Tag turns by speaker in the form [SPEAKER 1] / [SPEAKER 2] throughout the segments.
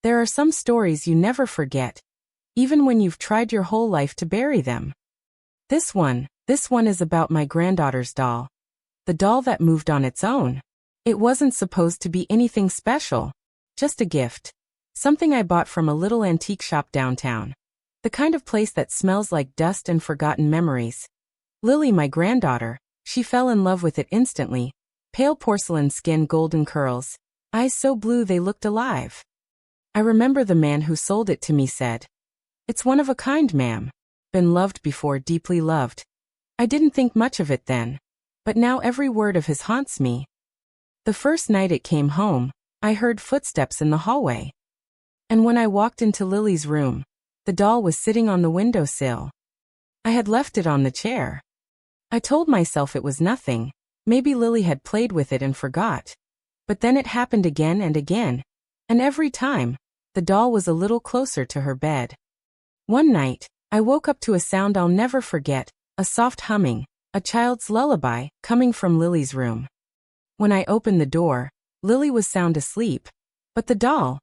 [SPEAKER 1] There are some stories you never forget, even when you've tried your whole life to bury them. This one is about my granddaughter's doll. The doll that moved on its own. It wasn't supposed to be anything special, just a gift. Something I bought from a little antique shop downtown. The kind of place that smells like dust and forgotten memories. Lily, my granddaughter, she fell in love with it instantly. Pale porcelain skin, golden curls, eyes so blue they looked alive. I remember the man who sold it to me said, "It's one of a kind, ma'am. Been loved before, deeply loved." I didn't think much of it then, but now every word of his haunts me. The first night it came home, I heard footsteps in the hallway. And when I walked into Lily's room, the doll was sitting on the windowsill. I had left it on the chair. I told myself it was nothing. Maybe Lily had played with it and forgot. But then it happened again and again. And every time, the doll was a little closer to her bed. One night, I woke up to a sound I'll never forget, a soft humming, a child's lullaby, coming from Lily's room. When I opened the door, Lily was sound asleep. But the doll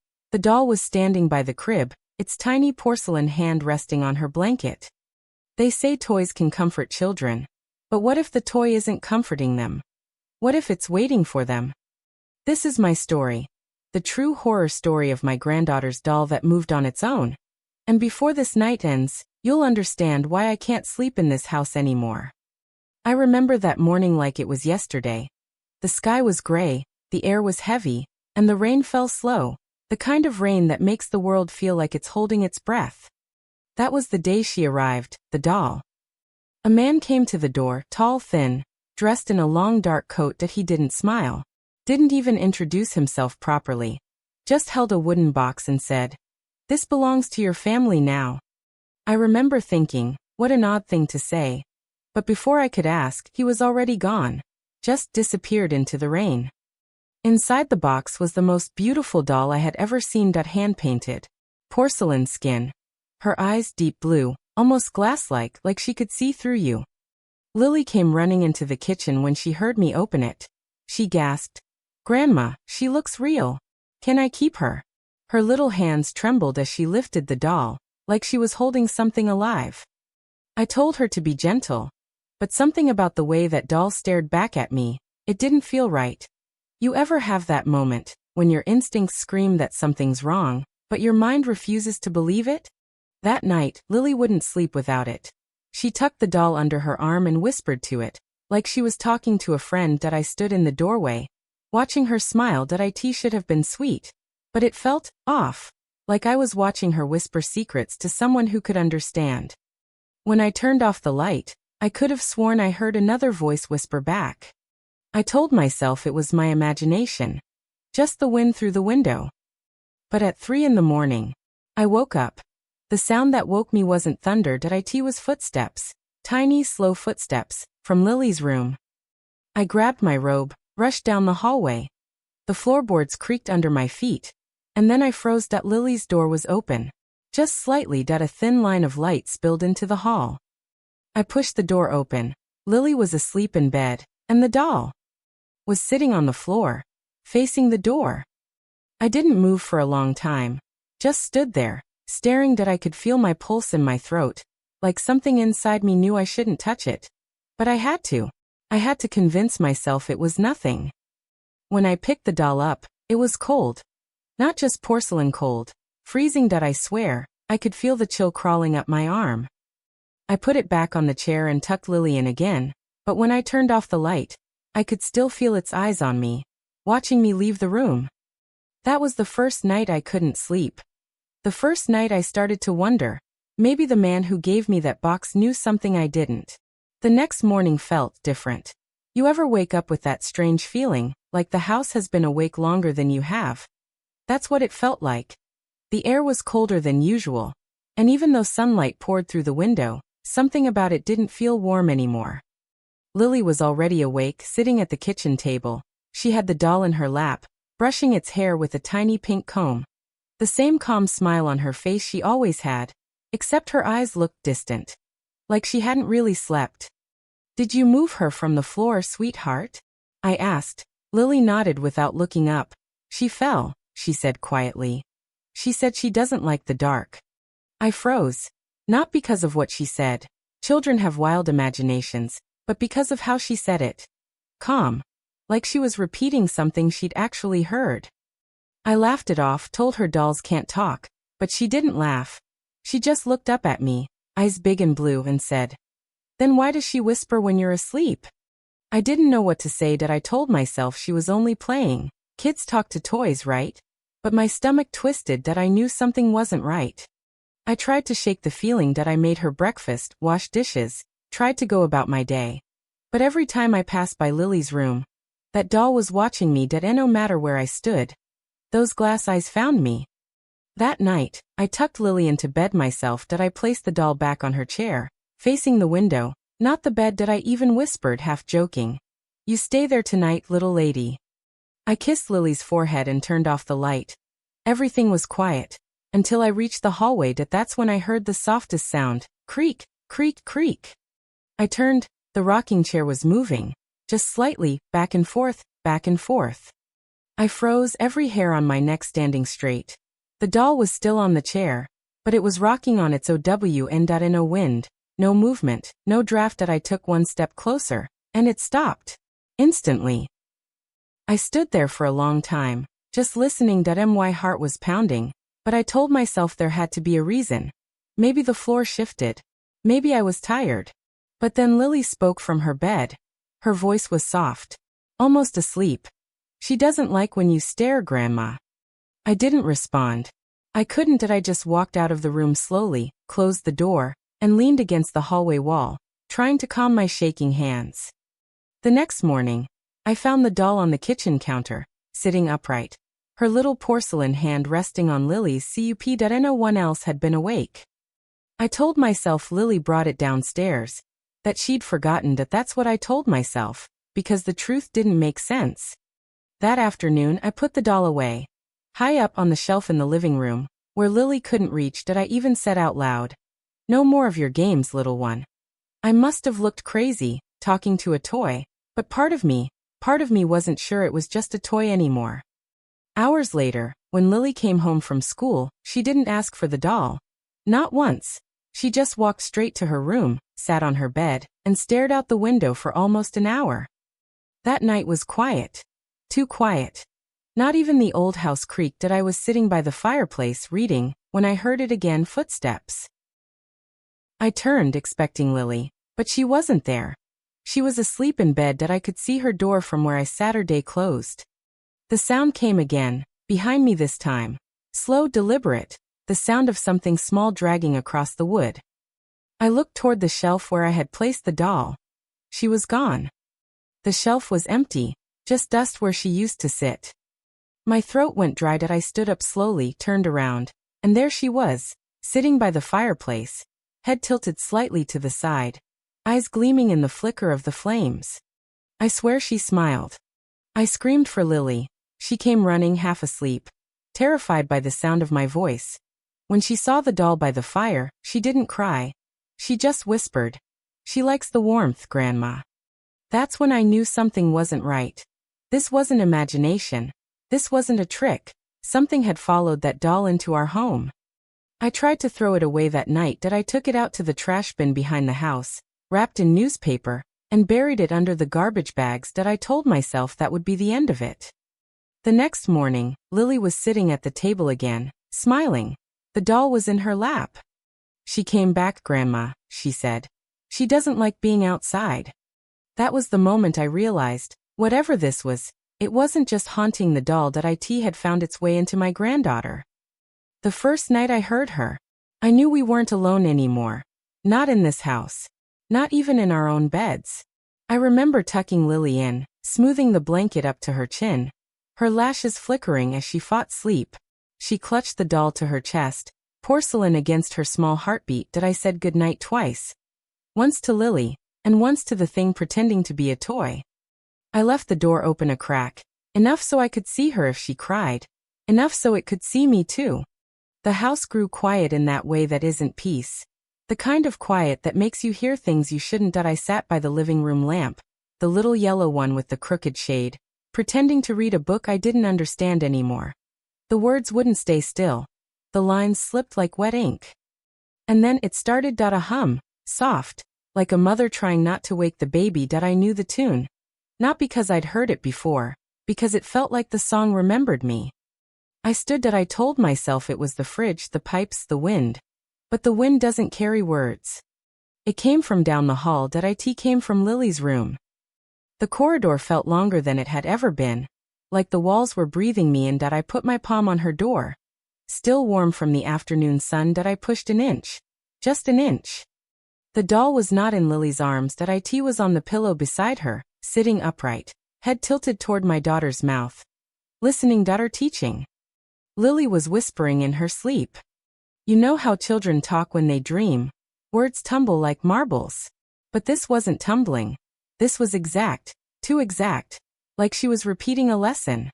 [SPEAKER 1] was standing by the crib, its tiny porcelain hand resting on her blanket. They say toys can comfort children. But what if the toy isn't comforting them? What if it's waiting for them? This is my story. The true horror story of my granddaughter's doll that moved on its own. And before this night ends, you'll understand why I can't sleep in this house anymore. I remember that morning like it was yesterday. The sky was gray, the air was heavy, and the rain fell slow, the kind of rain that makes the world feel like it's holding its breath. That was the day she arrived, the doll. A man came to the door, tall, thin, dressed in a long dark coat that he didn't smile. Didn't even introduce himself properly. Just held a wooden box and said, "This belongs to your family now." I remember thinking, what an odd thing to say. But before I could ask, he was already gone. Just disappeared into the rain. Inside the box was the most beautiful doll I had ever seen, hand-painted. Porcelain skin. Her eyes deep blue, almost glass-like, like she could see through you. Lily came running into the kitchen when she heard me open it. She gasped, "Grandma, she looks real. Can I keep her?" Her little hands trembled as she lifted the doll, like she was holding something alive. I told her to be gentle. But something about the way that doll stared back at me, it didn't feel right. You ever have that moment, when your instincts scream that something's wrong, but your mind refuses to believe it? That night, Lily wouldn't sleep without it. She tucked the doll under her arm and whispered to it, like she was talking to a friend. That I stood in the doorway, watching her smile. That it should have been sweet, but it felt off, like I was watching her whisper secrets to someone who could understand. When I turned off the light, I could have sworn I heard another voice whisper back. I told myself it was my imagination, just the wind through the window. But at 3 in the morning, I woke up. The sound that woke me wasn't thunder. It was footsteps, tiny, slow footsteps, from Lily's room. I grabbed my robe, rushed down the hallway. The floorboards creaked under my feet, and then I froze. Lily's door was open, just slightly. A thin line of light spilled into the hall. I pushed the door open. Lily was asleep in bed, and the doll was sitting on the floor, facing the door. I didn't move for a long time, just stood there, staring. I could feel my pulse in my throat, like something inside me knew I shouldn't touch it. But I had to. I had to convince myself it was nothing. When I picked the doll up, it was cold. Not just porcelain cold, freezing. I swear, I could feel the chill crawling up my arm. I put it back on the chair and tucked Lily in again, but when I turned off the light, I could still feel its eyes on me, watching me leave the room. That was the first night I couldn't sleep. The first night I started to wonder, maybe the man who gave me that box knew something I didn't. The next morning felt different. You ever wake up with that strange feeling, like the house has been awake longer than you have? That's what it felt like. The air was colder than usual, and even though sunlight poured through the window, something about it didn't feel warm anymore. Lily was already awake, sitting at the kitchen table. She had the doll in her lap, brushing its hair with a tiny pink comb. The same calm smile on her face she always had, except her eyes looked distant, like she hadn't really slept. "Did you move her from the floor, sweetheart?" I asked. Lily nodded without looking up. "She fell," she said quietly. She said she doesn't like the dark. I froze. Not because of what she said. Children have wild imaginations, but because of how she said it. Calm. Like she was repeating something she'd actually heard. I laughed it off, told her dolls can't talk, but she didn't laugh. She just looked up at me, eyes big and blue, and said, "Then why does she whisper when you're asleep?" I didn't know what to say. That I told myself she was only playing. Kids talk to toys, right? But my stomach twisted. That I knew something wasn't right. I tried to shake the feeling. That I made her breakfast, washed dishes, tried to go about my day. But every time I passed by Lily's room, that doll was watching me. That no matter where I stood, those glass eyes found me. That night, I tucked Lily into bed myself. That I placed the doll back on her chair, facing the window, not the bed. That I even whispered, half joking, "You stay there tonight, little lady." I kissed Lily's forehead and turned off the light. Everything was quiet, until I reached the hallway. That's when I heard the softest sound, creak, creak, creak. I turned, the rocking chair was moving, just slightly, back and forth, back and forth. I froze, every hair on my neck standing straight. The doll was still on the chair, but it was rocking on its own. No wind, no movement, no draft. That I took one step closer, and it stopped. Instantly. I stood there for a long time, just listening. My heart was pounding, but I told myself there had to be a reason. Maybe the floor shifted. Maybe I was tired. But then Lily spoke from her bed. Her voice was soft, almost asleep. "She doesn't like when you stare, Grandma." I didn't respond. I couldn't. I just walked out of the room slowly, closed the door, and leaned against the hallway wall, trying to calm my shaking hands. The next morning, I found the doll on the kitchen counter, sitting upright, her little porcelain hand resting on Lily's cup. No one else had been awake. I told myself Lily brought it downstairs, that she'd forgotten. That's what I told myself, because the truth didn't make sense. That afternoon, I put the doll away, high up on the shelf in the living room, where Lily couldn't reach. I even said out loud, "No more of your games, little one." I must have looked crazy, talking to a toy, but part of me wasn't sure it was just a toy anymore. Hours later, when Lily came home from school, she didn't ask for the doll. Not once. She just walked straight to her room, sat on her bed, and stared out the window for almost an hour. That night was quiet. Too quiet. Not even the old house creaked. I was sitting by the fireplace reading, when I heard it again, footsteps. I turned, expecting Lily, but she wasn't there. She was asleep in bed. I could see her door from where I sat. Her day closed. The sound came again, behind me this time. Slow, deliberate, the sound of something small dragging across the wood. I looked toward the shelf where I had placed the doll. She was gone. The shelf was empty, just dust where she used to sit. My throat went dry. I stood up slowly, turned around, and there she was, sitting by the fireplace, head tilted slightly to the side, eyes gleaming in the flicker of the flames. I swear she smiled. I screamed for Lily. She came running, half asleep, terrified by the sound of my voice. When she saw the doll by the fire, she didn't cry. She just whispered, "She likes the warmth, Grandma." That's when I knew something wasn't right. This wasn't imagination. This wasn't a trick. Something had followed that doll into our home. I tried to throw it away that night. I took it out to the trash bin behind the house, wrapped in newspaper, and buried it under the garbage bags. I told myself that would be the end of it. The next morning, Lily was sitting at the table again, smiling. The doll was in her lap. "She came back, Grandma," she said. "She doesn't like being outside." That was the moment I realized, whatever this was, it wasn't just haunting the doll. It had found its way into my granddaughter. The first night I heard her, I knew we weren't alone anymore. Not in this house. Not even in our own beds. I remember tucking Lily in, smoothing the blanket up to her chin, her lashes flickering as she fought sleep. She clutched the doll to her chest, porcelain against her small heartbeat. I said goodnight twice. Once to Lily, and once to the thing pretending to be a toy. I left the door open a crack, enough so I could see her if she cried, enough so it could see me too. The house grew quiet in that way that isn't peace. The kind of quiet that makes you hear things you shouldn't. I sat by the living room lamp, the little yellow one with the crooked shade, pretending to read a book I didn't understand anymore. The words wouldn't stay still. The lines slipped like wet ink. And then it started to hum, soft, like a mother trying not to wake the baby. I knew the tune. Not because I'd heard it before, because it felt like the song remembered me. I stood. I told myself it was the fridge, the pipes, the wind. But the wind doesn't carry words. It came from down the hall. It came from Lily's room. The corridor felt longer than it had ever been, like the walls were breathing me in. I put my palm on her door. Still warm from the afternoon sun. I pushed an inch. Just an inch. The doll was not in Lily's arms. It was on the pillow beside her, sitting upright, head tilted toward my daughter's mouth. Listening. Teaching. Lily was whispering in her sleep. You know how children talk when they dream. Words tumble like marbles. But this wasn't tumbling. This was exact, too exact, like she was repeating a lesson.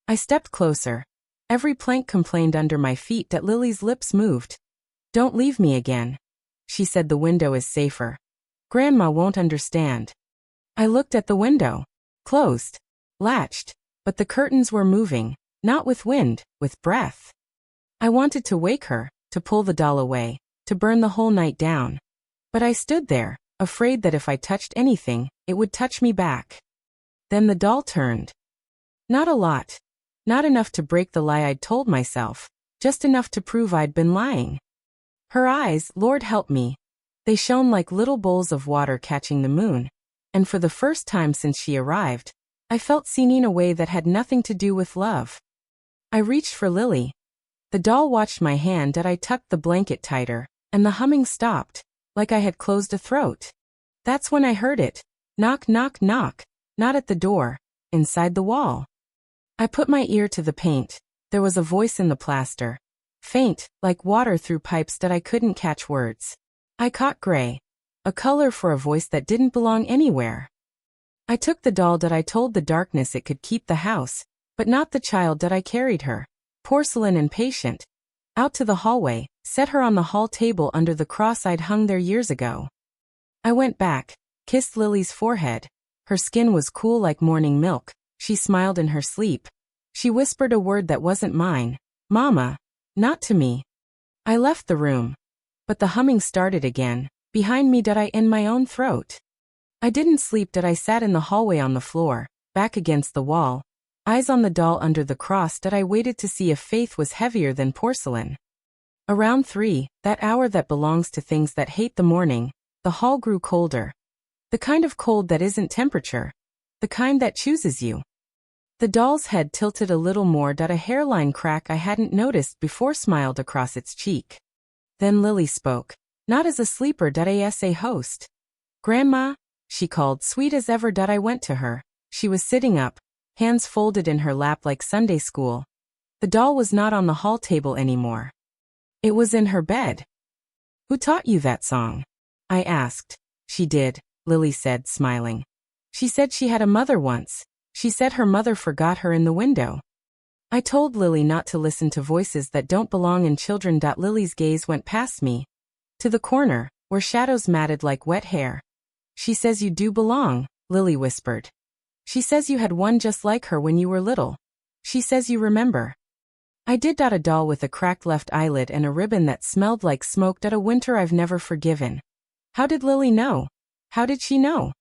[SPEAKER 1] I stepped closer. Every plank complained under my feet. Lily's lips moved. Don't leave me again. She said the window is safer. Grandma won't understand. I looked at the window. Closed. Latched. But the curtains were moving, not with wind, with breath. I wanted to wake her, to pull the doll away, to burn the whole night down. But I stood there, afraid that if I touched anything, it would touch me back. Then the doll turned. Not a lot. Not enough to break the lie I'd told myself, just enough to prove I'd been lying. Her eyes, Lord help me. They shone like little bowls of water catching the moon, and for the first time since she arrived, I felt seen in a way that had nothing to do with love. I reached for Lily. The doll watched my hand. I tucked the blanket tighter, and the humming stopped, like I had closed a throat. That's when I heard it. Knock, knock, knock. Not at the door, inside the wall. I put my ear to the paint. There was a voice in the plaster. Faint, like water through pipes. I couldn't catch words. I caught gray. A color for a voice that didn't belong anywhere. I took the doll. I told the darkness it could keep the house, but not the child. I carried her, porcelain and patient, out to the hallway, set her on the hall table under the cross I'd hung there years ago. I went back, kissed Lily's forehead. Her skin was cool like morning milk. She smiled in her sleep. She whispered a word that wasn't mine. Mama. Not to me. I left the room. But the humming started again, behind me. In my own throat. I didn't sleep. I sat in the hallway on the floor, back against the wall, eyes on the doll under the cross. I waited to see if faith was heavier than porcelain. Around 3, that hour that belongs to things that hate the morning, the hall grew colder. The kind of cold that isn't temperature. The kind that chooses you. The doll's head tilted a little more. A hairline crack I hadn't noticed before smiled across its cheek. Then Lily spoke. Not as a sleeper. As a host. Grandma, she called, sweet as ever. I went to her. She was sitting up, hands folded in her lap like Sunday school. The doll was not on the hall table anymore. It was in her bed. Who taught you that song? I asked. She did, Lily said, smiling. She said she had a mother once. She said her mother forgot her in the window. I told Lily not to listen to voices that don't belong in children. Lily's gaze went past me, to the corner, where shadows matted like wet hair. She says you do belong, Lily whispered. She says you had one just like her when you were little. She says you remember. I did. A doll with a cracked left eyelid and a ribbon that smelled like smoke. A winter I've never forgiven. How did Lily know? How did she know?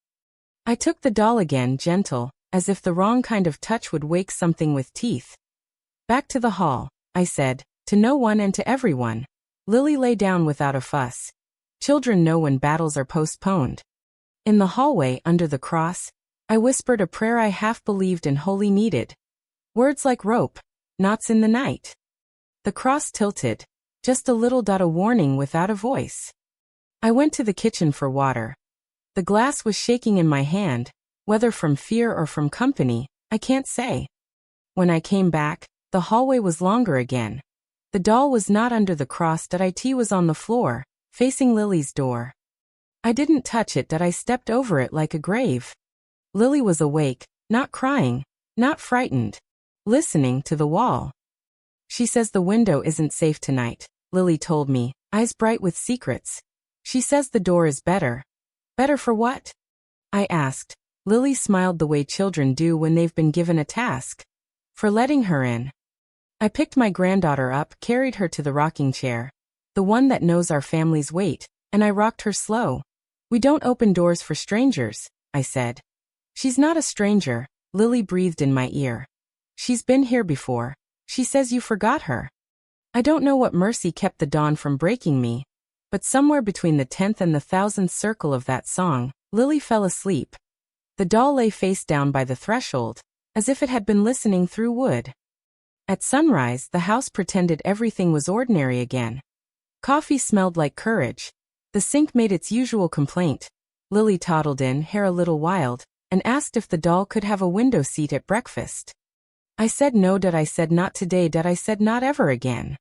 [SPEAKER 1] I took the doll again, gentle, as if the wrong kind of touch would wake something with teeth. Back to the hall, I said, to no one and to everyone. Lily lay down without a fuss. Children know when battles are postponed. In the hallway, under the cross, I whispered a prayer I half believed and wholly needed. Words like rope, knots in the night. The cross tilted, just a little. A warning without a voice. I went to the kitchen for water. The glass was shaking in my hand, whether from fear or from company, I can't say. When I came back, the hallway was longer again. The doll was not under the cross. It was on the floor, facing Lily's door. I didn't touch it. I stepped over it like a grave. Lily was awake, not crying, not frightened, listening to the wall. She says the window isn't safe tonight, Lily told me, eyes bright with secrets. She says the door is better. Better for what? I asked. Lily smiled the way children do when they've been given a task. For letting her in. I picked my granddaughter up, carried her to the rocking chair, the one that knows our family's weight, and I rocked her slow. We don't open doors for strangers, I said. She's not a stranger, Lily breathed in my ear. She's been here before. She says you forgot her. I don't know what mercy kept the dawn from breaking me, but somewhere between the 10th and the 1000th circle of that song, Lily fell asleep. The doll lay face down by the threshold, as if it had been listening through wood. At sunrise, the house pretended everything was ordinary again. Coffee smelled like courage. The sink made its usual complaint. Lily toddled in, hair a little wild, and asked if the doll could have a window seat at breakfast. I said no. I said not today. I said not ever again.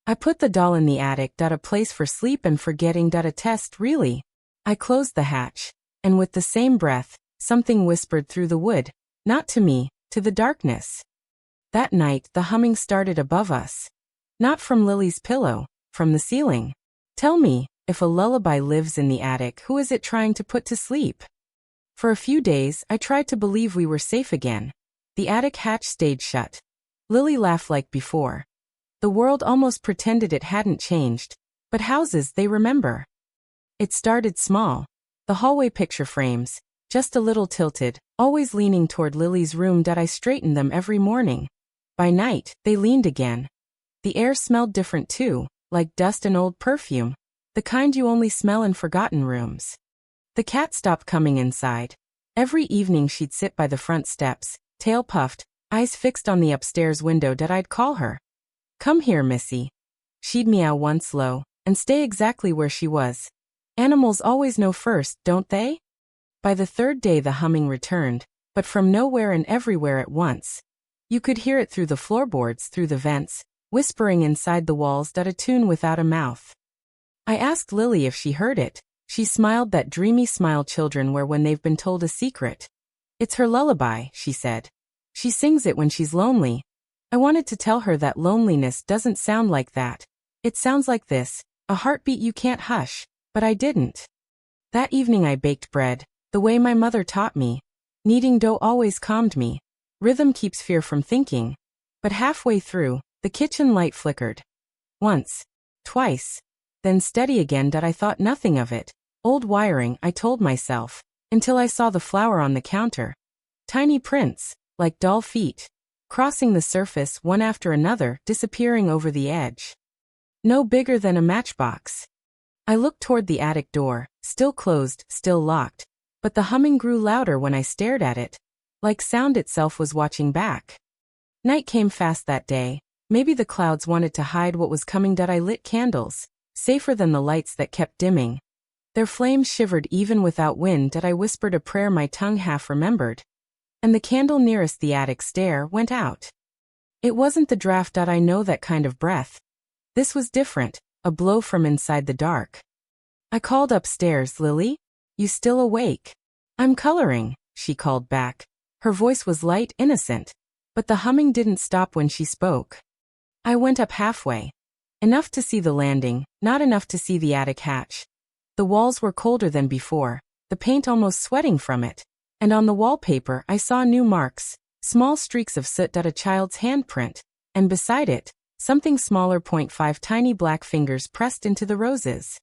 [SPEAKER 1] I put the doll in the attic. A place for sleep and forgetting. A test, really. I closed the hatch, and with the same breath, something whispered through the wood, not to me, to the darkness. That night, the humming started above us. Not from Lily's pillow, from the ceiling. Tell me, if a lullaby lives in the attic, who is it trying to put to sleep? For a few days, I tried to believe we were safe again. The attic hatch stayed shut. Lily laughed like before. The world almost pretended it hadn't changed, but houses, they remember. It started small. The hallway picture frames, just a little tilted, always leaning toward Lily's room. I straightened them every morning. By night, they leaned again. The air smelled different too, like dust and old perfume, the kind you only smell in forgotten rooms. The cat stopped coming inside. Every evening she'd sit by the front steps, tail puffed, eyes fixed on the upstairs window. I'd call her. Come here, Missy. She'd meow once low, and stay exactly where she was. Animals always know first, don't they? By the third day the humming returned, but from nowhere and everywhere at once. You could hear it through the floorboards, through the vents, whispering inside the walls. A tune without a mouth. I asked Lily if she heard it. She smiled that dreamy smile children wear when they've been told a secret. It's her lullaby, she said. She sings it when she's lonely. I wanted to tell her that loneliness doesn't sound like that. It sounds like this, a heartbeat you can't hush, but I didn't. That evening I baked bread, the way my mother taught me. Kneading dough always calmed me. Rhythm keeps fear from thinking. But halfway through, the kitchen light flickered. Once. Twice. Then steady again. I thought nothing of it. Old wiring, I told myself, until I saw the flower on the counter. Tiny prints, like doll feet, crossing the surface one after another, disappearing over the edge. No bigger than a matchbox. I looked toward the attic door, still closed, still locked, but the humming grew louder when I stared at it, like sound itself was watching back. Night came fast that day. Maybe the clouds wanted to hide what was coming. I lit candles, safer than the lights that kept dimming. Their flames shivered even without wind. I whispered a prayer my tongue half remembered. And the candle nearest the attic stair went out. It wasn't the draft. I know that kind of breath. This was different, a blow from inside the dark. I called upstairs, Lily? You still awake? I'm coloring, she called back. Her voice was light, innocent. But the humming didn't stop when she spoke. I went up halfway. Enough to see the landing, not enough to see the attic hatch. The walls were colder than before, the paint almost sweating from it. And on the wallpaper I saw new marks, small streaks of soot. A child's handprint, and beside it, something smaller. 0.5 tiny black fingers pressed into the roses.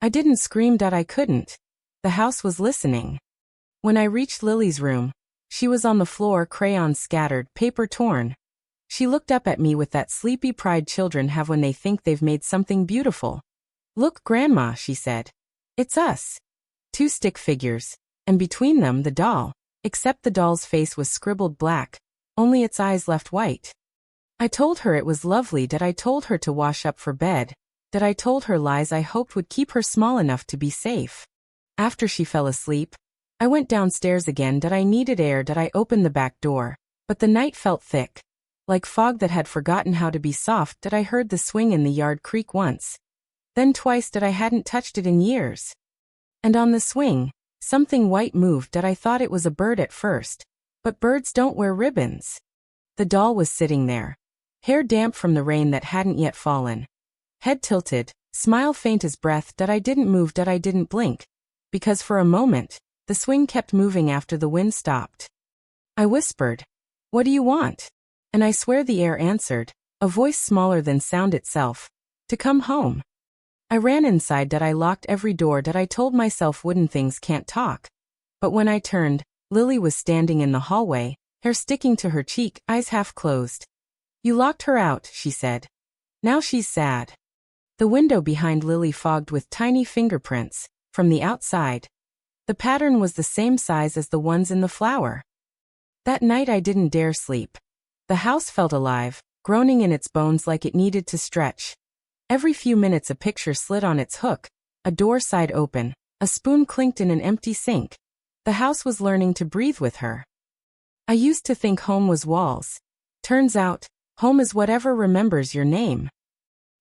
[SPEAKER 1] I didn't scream. I couldn't. The house was listening. When I reached Lily's room, she was on the floor, crayons scattered, paper torn. She looked up at me with that sleepy pride children have when they think they've made something beautiful. Look, Grandma, she said. It's us. 2 stick figures, and between them the doll, except the doll's face was scribbled black, only its eyes left white. I told her it was lovely. I told her to wash up for bed. I told her lies I hoped would keep her small enough to be safe. After she fell asleep, I went downstairs again. I needed air. I opened the back door, but the night felt thick, like fog that had forgotten how to be soft. I heard the swing in the yard creak once, then twice. I hadn't touched it in years. And on the swing, something white moved. I thought it was a bird at first, but birds don't wear ribbons. The doll was sitting there, hair damp from the rain that hadn't yet fallen, head tilted, smile faint as breath. I didn't move. I didn't blink, because for a moment, the swing kept moving after the wind stopped. I whispered, "What do you want?" And I swear the air answered, a voice smaller than sound itself, to come home. I ran inside that I locked every door that I told myself wooden things can't talk. But when I turned, Lily was standing in the hallway, hair sticking to her cheek, eyes half closed. You locked her out, she said. Now she's sad. The window behind Lily fogged with tiny fingerprints, from the outside. The pattern was the same size as the ones in the flower. That night I didn't dare sleep. The house felt alive, groaning in its bones like it needed to stretch. Every few minutes a picture slid on its hook, a door sighed open, a spoon clinked in an empty sink. The house was learning to breathe with her. I used to think home was walls. Turns out, home is whatever remembers your name.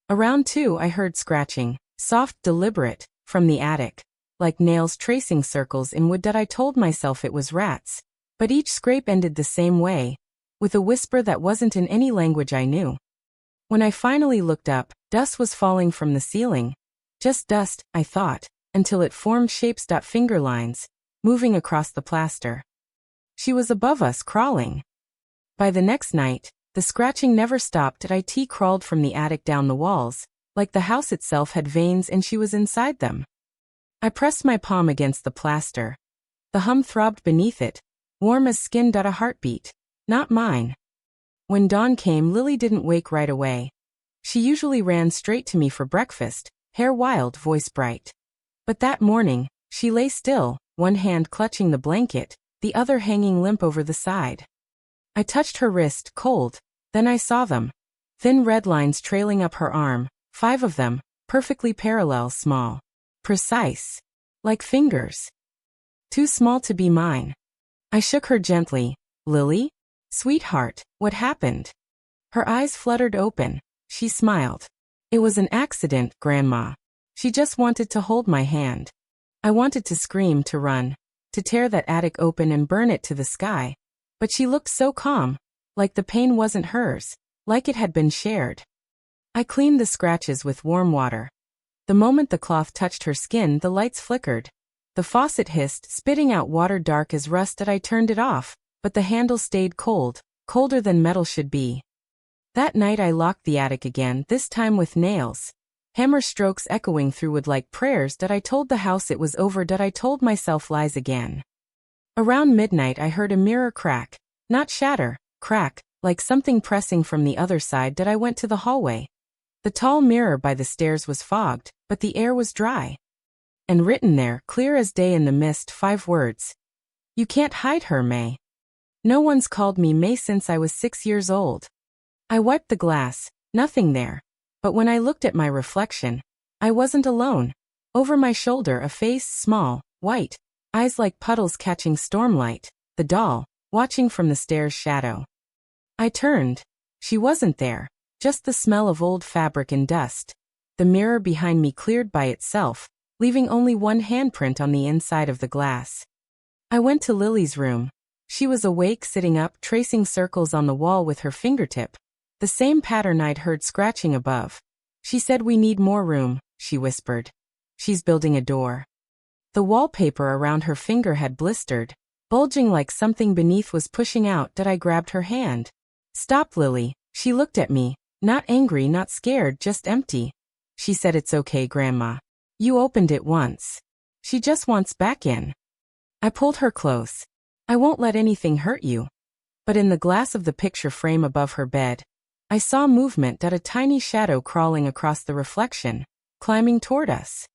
[SPEAKER 1] Around 2 I heard scratching, soft, deliberate, from the attic, like nails tracing circles in wood that I told myself it was rats. But each scrape ended the same way, with a whisper that wasn't in any language I knew. When I finally looked up, dust was falling from the ceiling. Just dust, I thought, until it formed shapes, finger lines, moving across the plaster. She was above us, crawling. By the next night, the scratching never stopped. It crawled from the attic down the walls, like the house itself had veins and she was inside them. I pressed my palm against the plaster. The hum throbbed beneath it, warm as skin. A heartbeat, not mine. When dawn came, Lily didn't wake right away. She usually ran straight to me for breakfast, hair wild, voice bright. But that morning, she lay still, one hand clutching the blanket, the other hanging limp over the side. I touched her wrist, cold, then I saw them. Thin red lines trailing up her arm, 5 of them, perfectly parallel, small. Precise. Like fingers. Too small to be mine. I shook her gently. Lily? Sweetheart, what happened? Her eyes fluttered open. She smiled. It was an accident, Grandma. She just wanted to hold my hand. I wanted to scream, to run, to tear that attic open and burn it to the sky. But she looked so calm, like the pain wasn't hers, like it had been shared. I cleaned the scratches with warm water. The moment the cloth touched her skin, the lights flickered. The faucet hissed, spitting out water dark as rust. I turned it off, but the handle stayed cold, colder than metal should be. That night I locked the attic again, this time with nails. Hammer strokes echoing through wood like prayers. I told the house it was over. I told myself lies again. Around midnight I heard a mirror crack, not shatter, crack, like something pressing from the other side. I went to the hallway. The tall mirror by the stairs was fogged, but the air was dry. And written there, clear as day in the mist, 5 words. You can't hide her, May. No one's called me May since I was 6 years old. I wiped the glass, nothing there. But when I looked at my reflection, I wasn't alone. Over my shoulder a face, small, white, eyes like puddles catching stormlight, the doll, watching from the stairs' shadow. I turned. She wasn't there, just the smell of old fabric and dust. The mirror behind me cleared by itself, leaving only one handprint on the inside of the glass. I went to Lily's room. She was awake, sitting up, tracing circles on the wall with her fingertip. The same pattern I'd heard scratching above. She said, "We need more room," she whispered. "She's building a door." The wallpaper around her finger had blistered, bulging like something beneath was pushing out. I grabbed her hand. "Stop, Lily." She looked at me, not angry, not scared, just empty. She said, "It's okay, Grandma. You opened it once. She just wants back in." I pulled her close. "I won't let anything hurt you." But in the glass of the picture frame above her bed, I saw movement, a tiny shadow crawling across the reflection, climbing toward us.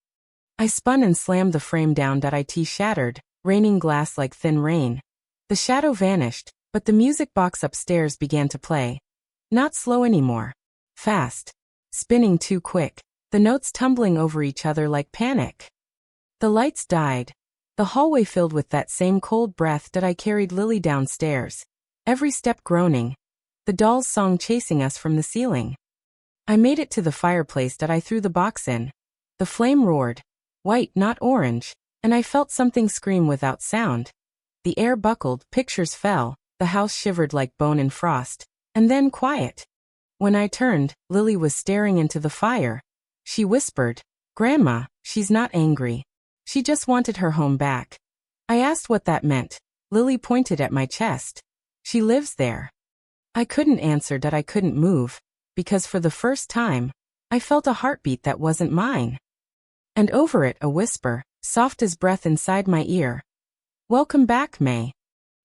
[SPEAKER 1] I spun and slammed the frame down. It shattered, raining glass like thin rain. The shadow vanished, but the music box upstairs began to play. Not slow anymore. Fast. Spinning too quick. The notes tumbling over each other like panic. The lights died. The hallway filled with that same cold breath. I carried Lily downstairs, every step groaning. The doll's song chasing us from the ceiling. I made it to the fireplace. I threw the box in. The flame roared. White, not orange, and I felt something scream without sound. The air buckled, pictures fell, the house shivered like bone and frost, and then quiet. When I turned, Lily was staring into the fire. She whispered, "Grandma, she's not angry. She just wanted her home back." I asked what that meant. Lily pointed at my chest. "She lives there." I couldn't answer that I couldn't move, because for the first time, I felt a heartbeat that wasn't mine. And over it a whisper, soft as breath inside my ear. Welcome back, May.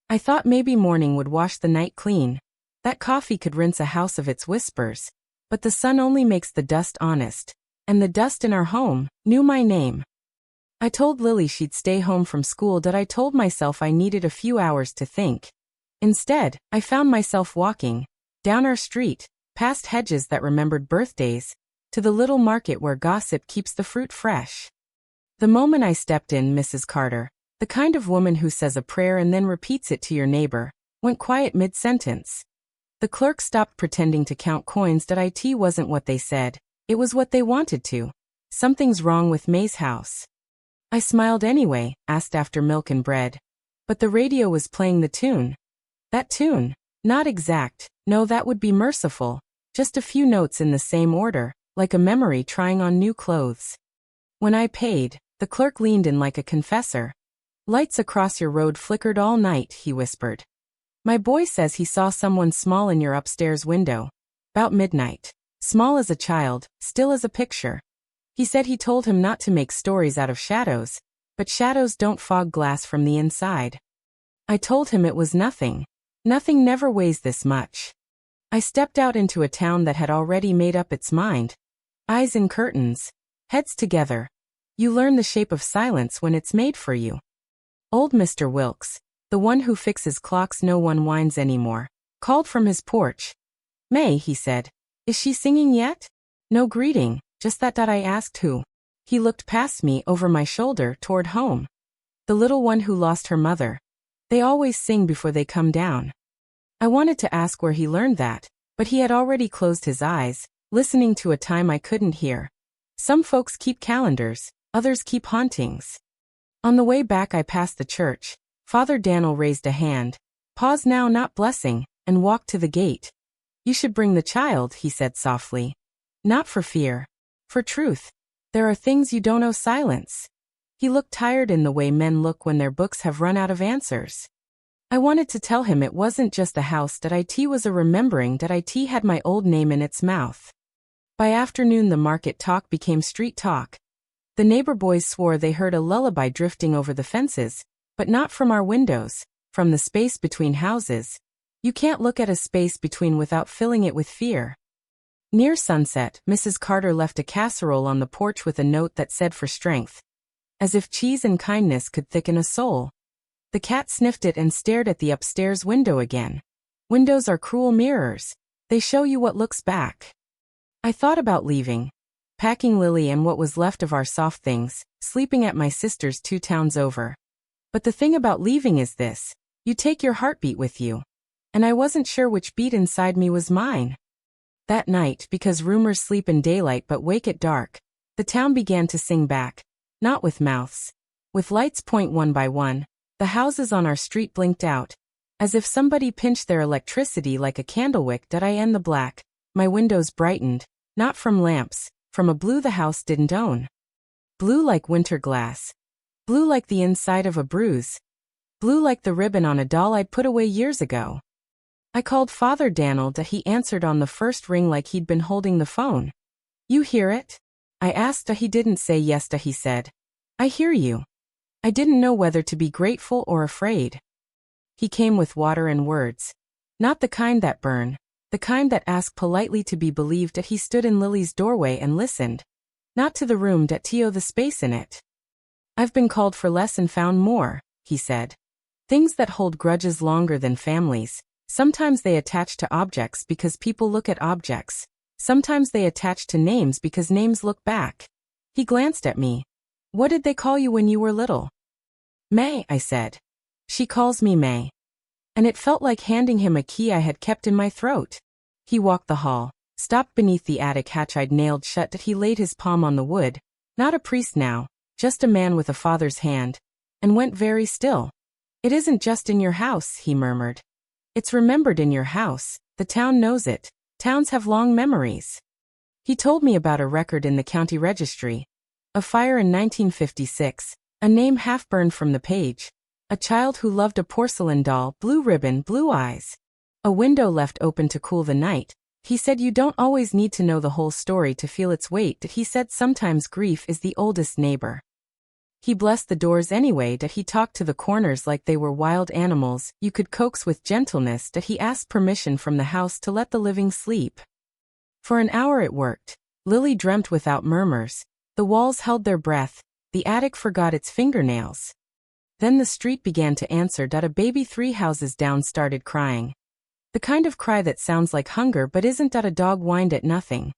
[SPEAKER 1] I thought maybe morning would wash the night clean. That coffee could rinse a house of its whispers. But the sun only makes the dust honest. And the dust in our home knew my name. I told Lily she'd stay home from school, that I told myself I needed a few hours to think. Instead, I found myself walking down our street, past hedges that remembered birthdays, to the little market where gossip keeps the fruit fresh. The moment I stepped in, Mrs. Carter, the kind of woman who says a prayer and then repeats it to your neighbor, went quiet mid-sentence. The clerk stopped pretending to count coins. That it wasn't what they said, it was what they wanted to. Something's wrong with May's house. I smiled anyway, asked after milk and bread. But the radio was playing the tune. That tune, not exact, no, that would be merciful, just a few notes in the same order, like a memory trying on new clothes. When I paid, the clerk leaned in like a confessor. Lights across your road flickered all night, he whispered. My boy says he saw someone small in your upstairs window. 'Bout midnight. Small as a child, still as a picture. He said he told him not to make stories out of shadows, but shadows don't fog glass from the inside. I told him it was nothing. Nothing never weighs this much. I stepped out into a town that had already made up its mind. Eyes in curtains. Heads together. You learn the shape of silence when it's made for you. Old Mr. Wilkes, the one who fixes clocks no one winds anymore, called from his porch. May, he said. Is she singing yet? No greeting, just that. I asked who. He looked past me over my shoulder toward home. The little one who lost her mother. They always sing before they come down. I wanted to ask where he learned that, but he had already closed his eyes, listening to a time I couldn't hear. Some folks keep calendars, others keep hauntings. On the way back I passed the church. Father Daniel raised a hand. Pause now, not blessing, and walked to the gate. You should bring the child, he said softly. Not for fear. For truth. There are things you don't know. Silence. He looked tired in the way men look when their books have run out of answers. I wanted to tell him it wasn't just a house. That it was a remembering. That it had my old name in its mouth. By afternoon the market talk became street talk. The neighbor boys swore they heard a lullaby drifting over the fences, but not from our windows, from the space between houses. You can't look at a space between without filling it with fear. Near sunset, Mrs. Carter left a casserole on the porch with a note that said for strength. As if cheese and kindness could thicken a soul. The cat sniffed it and stared at the upstairs window again. Windows are cruel mirrors. They show you what looks back. I thought about leaving. Packing Lily and what was left of our soft things, sleeping at my sister's 2 towns over. But the thing about leaving is this. You take your heartbeat with you. And I wasn't sure which beat inside me was mine. That night, because rumors sleep in daylight but wake at dark, the town began to sing back. Not with mouths. With lights point one by one, the houses on our street blinked out. As if somebody pinched their electricity like a candlewick. I end the black. My windows brightened. Not from lamps, from a blue the house didn't own. Blue like winter glass. Blue like the inside of a bruise. Blue like the ribbon on a doll I'd put away years ago. I called Father Daniel. He answered on the first ring like he'd been holding the phone. You hear it? I asked. He didn't say yes. He said. I hear you. I didn't know whether to be grateful or afraid. He came with water and words. Not the kind that burn. The kind that ask politely to be believed. He stood in Lily's doorway and listened. Not to the room. The space in it. I've been called for less and found more, he said. Things that hold grudges longer than families. Sometimes they attach to objects because people look at objects. Sometimes they attach to names because names look back. He glanced at me. What did they call you when you were little? May, I said. She calls me May. And it felt like handing him a key I had kept in my throat. He walked the hall, stopped beneath the attic hatch I'd nailed shut. He laid his palm on the wood. Not a priest now, just a man with a father's hand. And went very still. It isn't just in your house, he murmured. It's remembered in your house. The town knows it. Towns have long memories. He told me about a record in the county registry. A fire in 1956. A name half burned from the page. A child who loved a porcelain doll, blue ribbon, blue eyes. A window left open to cool the night. He said you don't always need to know the whole story to feel its weight. That he said sometimes grief is the oldest neighbor. He blessed the doors anyway. That he talked to the corners like they were wild animals you could coax with gentleness. That he asked permission from the house to let the living sleep. For an hour it worked. Lily dreamt without murmurs. The walls held their breath. The attic forgot its fingernails. Then the street began to answer. A baby 3 houses down started crying. The kind of cry that sounds like hunger but isn't. A dog whined at nothing,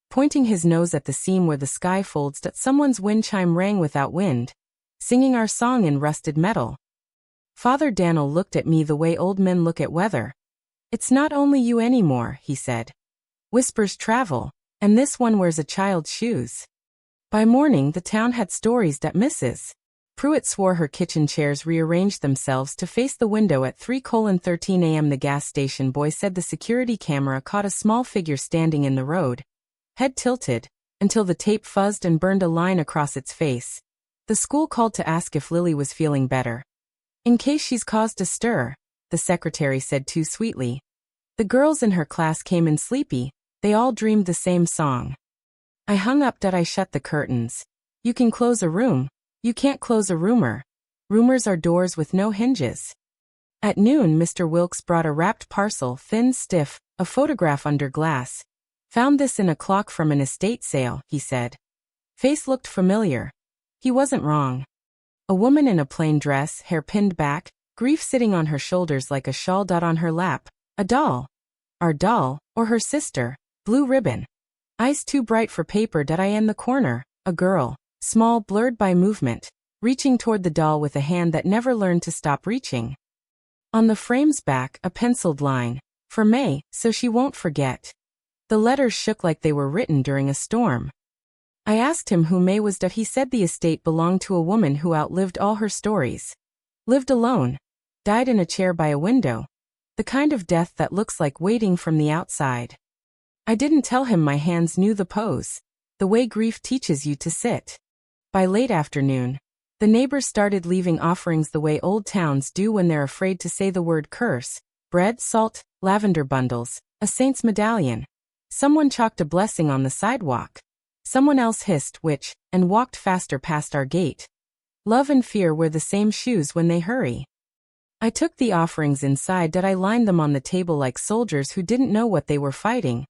[SPEAKER 1] pointing his nose at the seam where the sky folds. Someone's wind chime rang without wind, singing our song in rusted metal. Father Daniel looked at me the way old men look at weather. It's not only you anymore, he said. Whispers travel, and this one wears a child's shoes. By morning the town had stories. Mrs. Pruitt swore her kitchen chairs rearranged themselves to face the window at 3:13 a.m. The gas station boy said the security camera caught a small figure standing in the road, head tilted, until the tape fuzzed and burned a line across its face. The school called to ask if Lily was feeling better. In case she's caused a stir, the secretary said too sweetly. The girls in her class came in sleepy. They all dreamed the same song. I hung up. I shut the curtains. You can close a room. You can't close a rumor. Rumors are doors with no hinges. At noon Mr. Wilkes brought a wrapped parcel, thin, stiff, a photograph under glass. Found this in a clock from an estate sale, he said. Face looked familiar. He wasn't wrong. A woman in a plain dress, hair pinned back, grief sitting on her shoulders like a shawl. On her lap, a doll. Our doll, or her sister, blue ribbon. Eyes too bright for paper. I in the corner, a girl. Small, blurred by movement, reaching toward the doll with a hand that never learned to stop reaching. On the frame's back, a penciled line, for May, so she won't forget. The letters shook like they were written during a storm. I asked him who May was. He said the estate belonged to a woman who outlived all her stories. Lived alone. Died in a chair by a window. The kind of death that looks like waiting from the outside. I didn't tell him my hands knew the pose. The way grief teaches you to sit. By late afternoon, the neighbors started leaving offerings the way old towns do when they're afraid to say the word curse. Bread, salt, lavender bundles, a saint's medallion. Someone chalked a blessing on the sidewalk. Someone else hissed which, and walked faster past our gate. Love and fear wear the same shoes when they hurry. I took the offerings inside. I lined them on the table like soldiers who didn't know what they were fighting.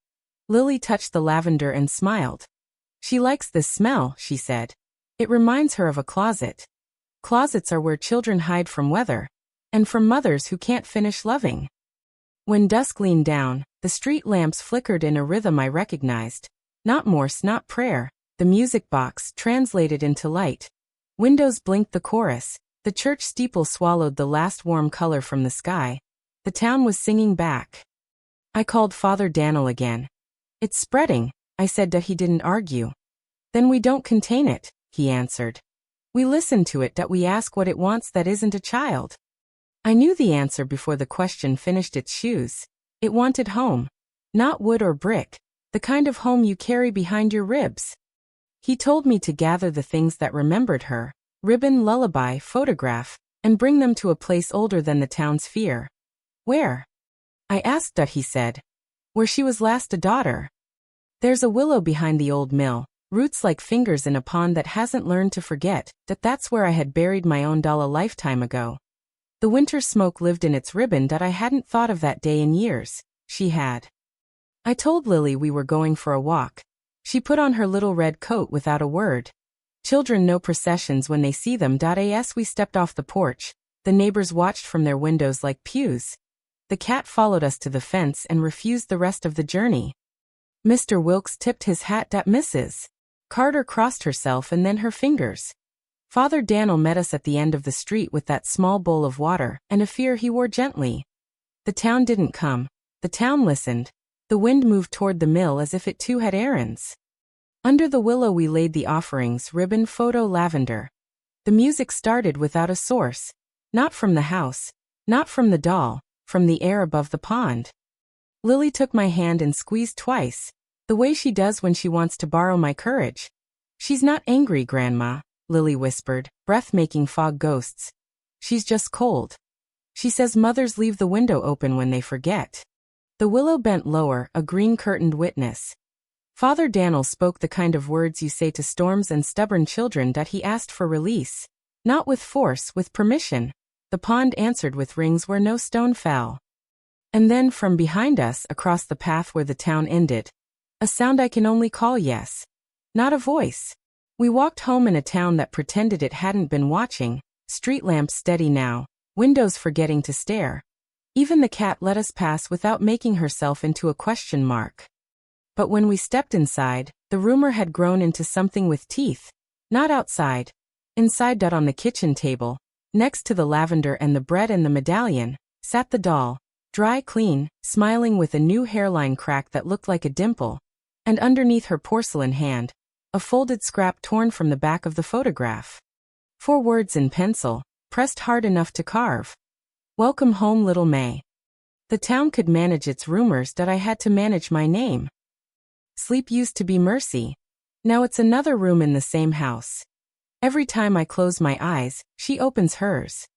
[SPEAKER 1] Lily touched the lavender and smiled. She likes this smell, she said. It reminds her of a closet. Closets are where children hide from weather, and from mothers who can't finish loving. When dusk leaned down, the street lamps flickered in a rhythm I recognized. Not Morse, not prayer. The music box translated into light. Windows blinked the chorus. The church steeple swallowed the last warm color from the sky. The town was singing back. I called Father Daniel again. It's spreading, I said. He didn't argue. Then we don't contain it, he answered. We listen to it. We ask what it wants that isn't a child. I knew the answer before the question finished its shoes. It wanted home. Not wood or brick, the kind of home you carry behind your ribs. He told me to gather the things that remembered her, ribbon, lullaby, photograph, and bring them to a place older than the town's fear. Where? I asked. He said. Where she was last a daughter. There's a willow behind the old mill. Roots like fingers in a pond that hasn't learned to forget. That's where I had buried my own doll a lifetime ago. The winter smoke lived in its ribbon. I hadn't thought of that day in years. She had. I told Lily we were going for a walk. She put on her little red coat without a word. Children know processions when they see them. As we stepped off the porch, the neighbors watched from their windows like pews. The cat followed us to the fence and refused the rest of the journey. Mr. Wilkes tipped his hat. Mrs. Carter crossed herself and then her fingers. Father Daniel met us at the end of the street with that small bowl of water and a fear he wore gently. The town didn't come. The town listened. The wind moved toward the mill as if it too had errands. Under the willow we laid the offerings, ribbon, photo, lavender. The music started without a source. Not from the house. Not from the doll. From the air above the pond. Lily took my hand and squeezed twice. The way she does when she wants to borrow my courage. She's not angry, Grandma, Lily whispered, breath-making fog ghosts. She's just cold. She says mothers leave the window open when they forget. The willow bent lower, a green-curtained witness. Father Daniel spoke the kind of words you say to storms and stubborn children that he asked for release. Not with force, with permission. The pond answered with rings where no stone fell. And then from behind us, across the path where the town ended, a sound I can only call yes. Not a voice. We walked home in a town that pretended it hadn't been watching, street lamps steady now, windows forgetting to stare. Even the cat let us pass without making herself into a question mark. But when we stepped inside, the rumor had grown into something with teeth. Not outside. Inside. On the kitchen table, next to the lavender and the bread and the medallion, sat the doll, dry, clean, smiling with a new hairline crack that looked like a dimple, and underneath her porcelain hand, a folded scrap torn from the back of the photograph. 4 words in pencil, pressed hard enough to carve. Welcome home, little May. The town could manage its rumors that I had to manage my name. Sleep used to be mercy. Now it's another room in the same house. Every time I close my eyes, she opens hers.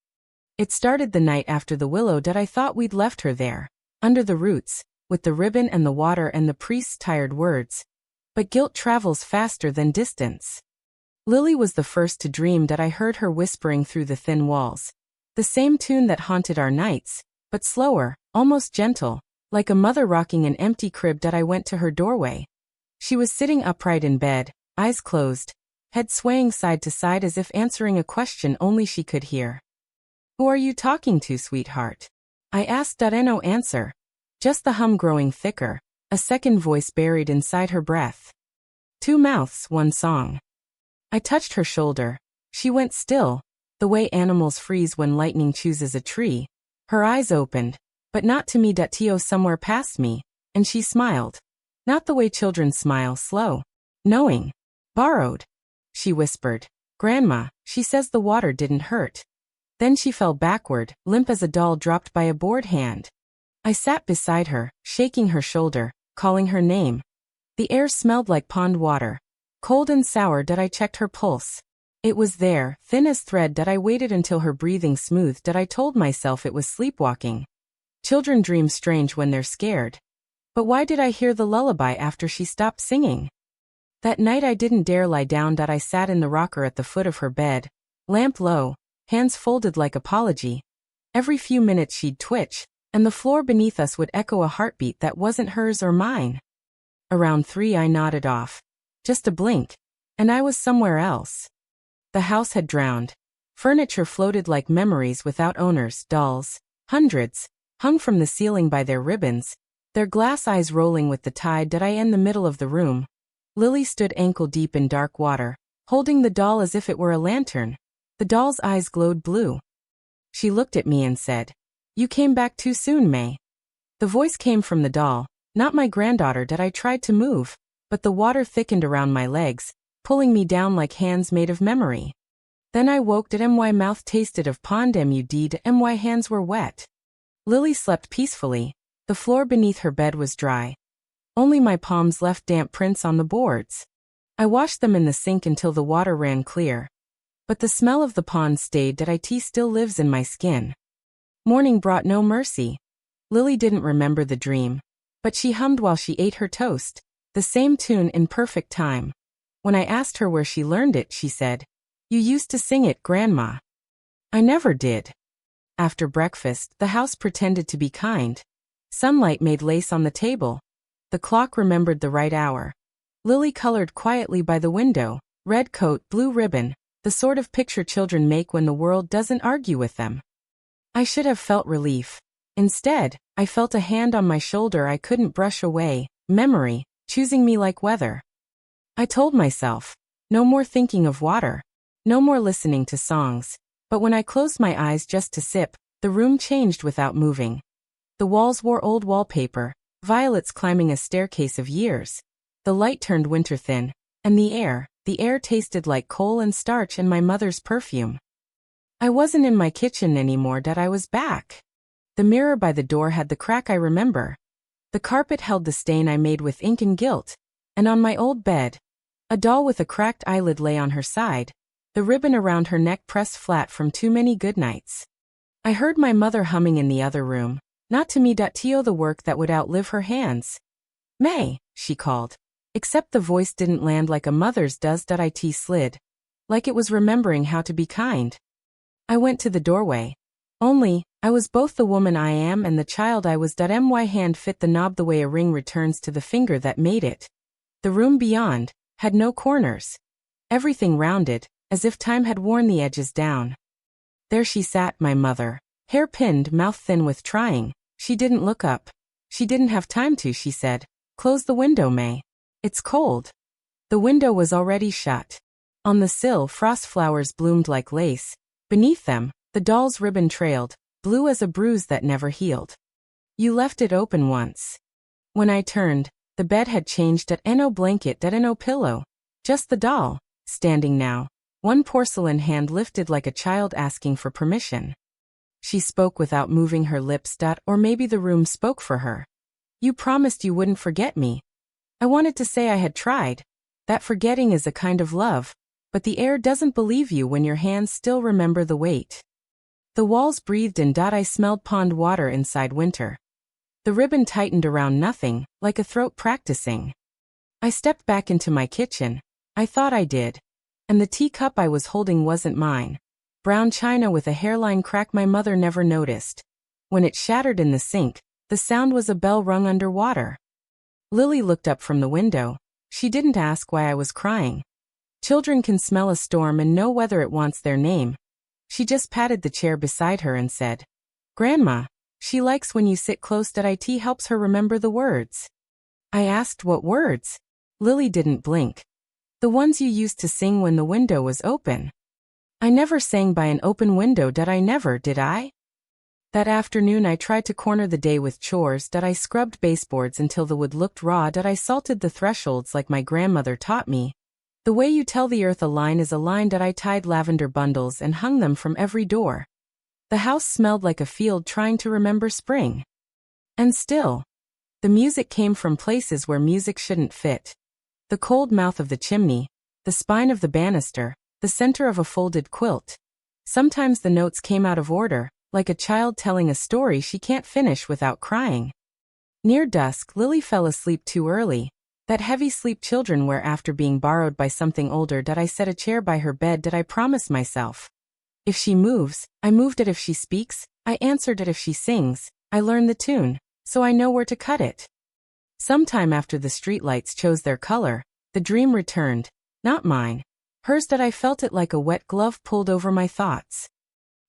[SPEAKER 1] It started the night after the willow that I thought we'd left her there, under the roots, with the ribbon and the water and the priest's tired words. But guilt travels faster than distance. Lily was the first to dream that I heard her whispering through the thin walls. The same tune that haunted our nights, but slower, almost gentle, like a mother rocking an empty crib that I went to her doorway. She was sitting upright in bed, eyes closed, head swaying side to side as if answering a question only she could hear. Who are you talking to, sweetheart? I asked. No answer. Just the hum growing thicker, a second voice buried inside her breath. 2 mouths, 1 song. I touched her shoulder. She went still, the way animals freeze when lightning chooses a tree. Her eyes opened, but not to me. Tio somewhere past me, and she smiled. Not the way children smile, slow, knowing. Borrowed. She whispered. Grandma, she says the water didn't hurt. Then she fell backward, limp as a doll dropped by a bored hand. I sat beside her, shaking her shoulder, calling her name. The air smelled like pond water, cold and sour. I checked her pulse. It was there, thin as thread. I waited until her breathing smoothed. I told myself it was sleepwalking. Children dream strange when they're scared. But why did I hear the lullaby after she stopped singing? That night I didn't dare lie down. I sat in the rocker at the foot of her bed, lamp low, hands folded like apology. Every few minutes she'd twitch, and the floor beneath us would echo a heartbeat that wasn't hers or mine. Around 3 I nodded off. Just a blink, and I was somewhere else. The house had drowned. Furniture floated like memories without owners, dolls, hundreds, hung from the ceiling by their ribbons, their glass eyes rolling with the tide. I in the middle of the room. Lily stood ankle deep in dark water, holding the doll as if it were a lantern. The doll's eyes glowed blue. She looked at me and said, "You came back too soon, May." The voice came from the doll, not my granddaughter. I tried to move, but the water thickened around my legs, pulling me down like hands made of memory. Then I woke. My mouth tasted of pond. My hands were wet. Lily slept peacefully. The floor beneath her bed was dry. Only my palms left damp prints on the boards. I washed them in the sink until the water ran clear. But the smell of the pond stayed. Tea still lives in my skin. Morning brought no mercy. Lily didn't remember the dream, but she hummed while she ate her toast, the same tune in perfect time. When I asked her where she learned it, she said, "You used to sing it, Grandma." I never did. After breakfast, the house pretended to be kind. Sunlight made lace on the table. The clock remembered the right hour. Lily colored quietly by the window, red coat, blue ribbon, the sort of picture children make when the world doesn't argue with them. I should have felt relief. Instead, I felt a hand on my shoulder I couldn't brush away, memory, choosing me like weather. I told myself, no more thinking of water, no more listening to songs. But when I closed my eyes just to sip, the room changed without moving. The walls wore old wallpaper, violets climbing a staircase of years. The light turned winter thin, and the air tasted like coal and starch and my mother's perfume. I wasn't in my kitchen anymore. I was back. The mirror by the door had the crack I remember. The carpet held the stain I made with ink and guilt. And on my old bed, a doll with a cracked eyelid lay on her side, the ribbon around her neck pressed flat from too many good nights. I heard my mother humming in the other room, Not to me. To the work that would outlive her hands. May, she called. Except the voice didn't land like a mother's does. It slid. Like it was remembering how to be kind. I went to the doorway. Only, I was both the woman I am and the child I was. My hand fit the knob the way a ring returns to the finger that made it. The room beyond had no corners. Everything rounded, as if time had worn the edges down. There she sat, my mother. Hair pinned, mouth thin with trying. She didn't look up. She didn't have time to, she said. Close the window, May. It's cold. The window was already shut. On the sill, frost flowers bloomed like lace. Beneath them, the doll's ribbon trailed, blue as a bruise that never healed. You left it open once. When I turned, the bed had changed. No blanket, no pillow. Just the doll, standing now. One porcelain hand lifted like a child asking for permission. She spoke without moving her lips. Or maybe the room spoke for her. You promised you wouldn't forget me. I wanted to say I had tried. That forgetting is a kind of love, but the air doesn't believe you when your hands still remember the weight. The walls breathed in. I smelled pond water inside winter. The ribbon tightened around nothing, like a throat practicing. I stepped back into my kitchen. I thought I did. And the teacup I was holding wasn't mine. Brown china with a hairline crack my mother never noticed. When it shattered in the sink, the sound was a bell rung underwater. Lily looked up from the window. She didn't ask why I was crying. Children can smell a storm and know whether it wants their name. She just patted the chair beside her and said, Grandma, she likes when you sit close. It helps her remember the words. I asked what words. Lily didn't blink. The ones you used to sing when the window was open. I never sang by an open window. I never, did I? That afternoon I tried to corner the day with chores. I scrubbed baseboards until the wood looked raw. I salted the thresholds like my grandmother taught me. The way you tell the earth a line is a line. I tied lavender bundles and hung them from every door. The house smelled like a field trying to remember spring. And still, the music came from places where music shouldn't fit. The cold mouth of the chimney, the spine of the banister, the center of a folded quilt. Sometimes the notes came out of order, like a child telling a story she can't finish without crying. Near dusk, Lily fell asleep too early. That heavy sleep children wear after being borrowed by something older. I set a chair by her bed. I promised myself. If she moves, I moved it. If she speaks, I answered it. If she sings, I learn the tune, so I know where to cut it. Sometime after the streetlights chose their color, the dream returned, not mine. Hers. I felt it like a wet glove pulled over my thoughts.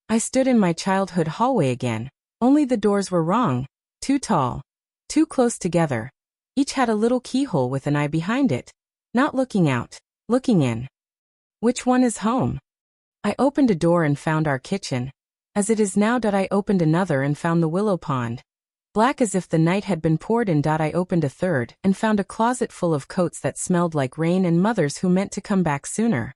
[SPEAKER 1] I stood in my childhood hallway again, only the doors were wrong, too tall, too close together. Each had a little keyhole with an eye behind it, not looking out, looking in. Which one is home? I opened a door and found our kitchen. As it is now. I opened another and found the willow pond. Black as if the night had been poured in. I opened a third and found a closet full of coats that smelled like rain and mothers who meant to come back sooner.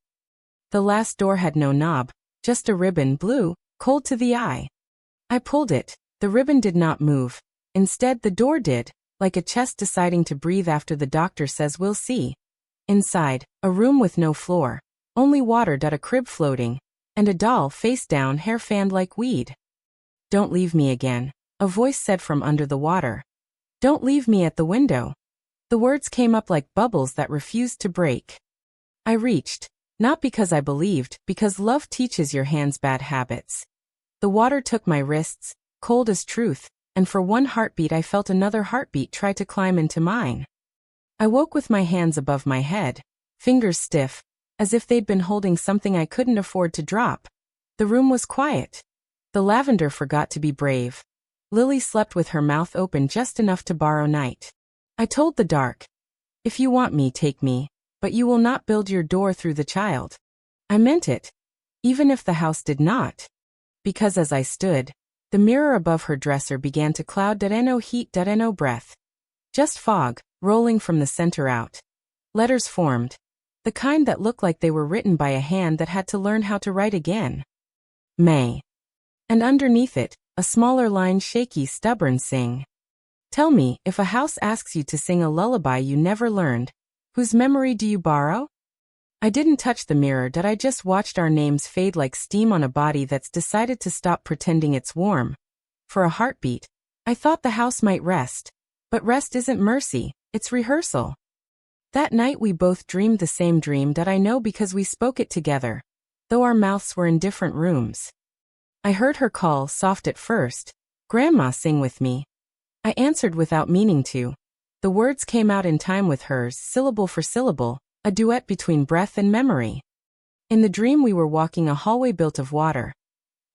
[SPEAKER 1] The last door had no knob, just a ribbon, blue, cold to the eye. I pulled it. The ribbon did not move. Instead, the door did, like a chest deciding to breathe after the doctor says we'll see. Inside, a room with no floor, only water. A crib floating, and a doll face down, hair fanned like weed. Don't leave me again, a voice said from under the water. Don't leave me at the window. The words came up like bubbles that refused to break. I reached, not because I believed, because love teaches your hands bad habits. The water took my wrists, cold as truth, and for one heartbeat I felt another heartbeat try to climb into mine. I woke with my hands above my head, fingers stiff, as if they'd been holding something I couldn't afford to drop. The room was quiet. The lavender forgot to be brave. Lily slept with her mouth open just enough to borrow night. I told the dark, if you want me, take me, but you will not build your door through the child. I meant it, even if the house did not. Because as I stood, the mirror above her dresser began to cloud. No heat, no breath. Just fog, rolling from the center out. Letters formed. The kind that looked like they were written by a hand that had to learn how to write again. May. And underneath it, a smaller line, shaky, stubborn, sing. Tell me, if a house asks you to sing a lullaby you never learned, whose memory do you borrow? I didn't touch the mirror. I just watched our names fade like steam on a body that's decided to stop pretending it's warm. For a heartbeat, I thought the house might rest. But rest isn't mercy, it's rehearsal. That night we both dreamed the same dream that I know because we spoke it together, though our mouths were in different rooms. I heard her call, soft at first, "Grandma, sing with me." I answered without meaning to. The words came out in time with hers, syllable for syllable, a duet between breath and memory. In the dream we were walking a hallway built of water.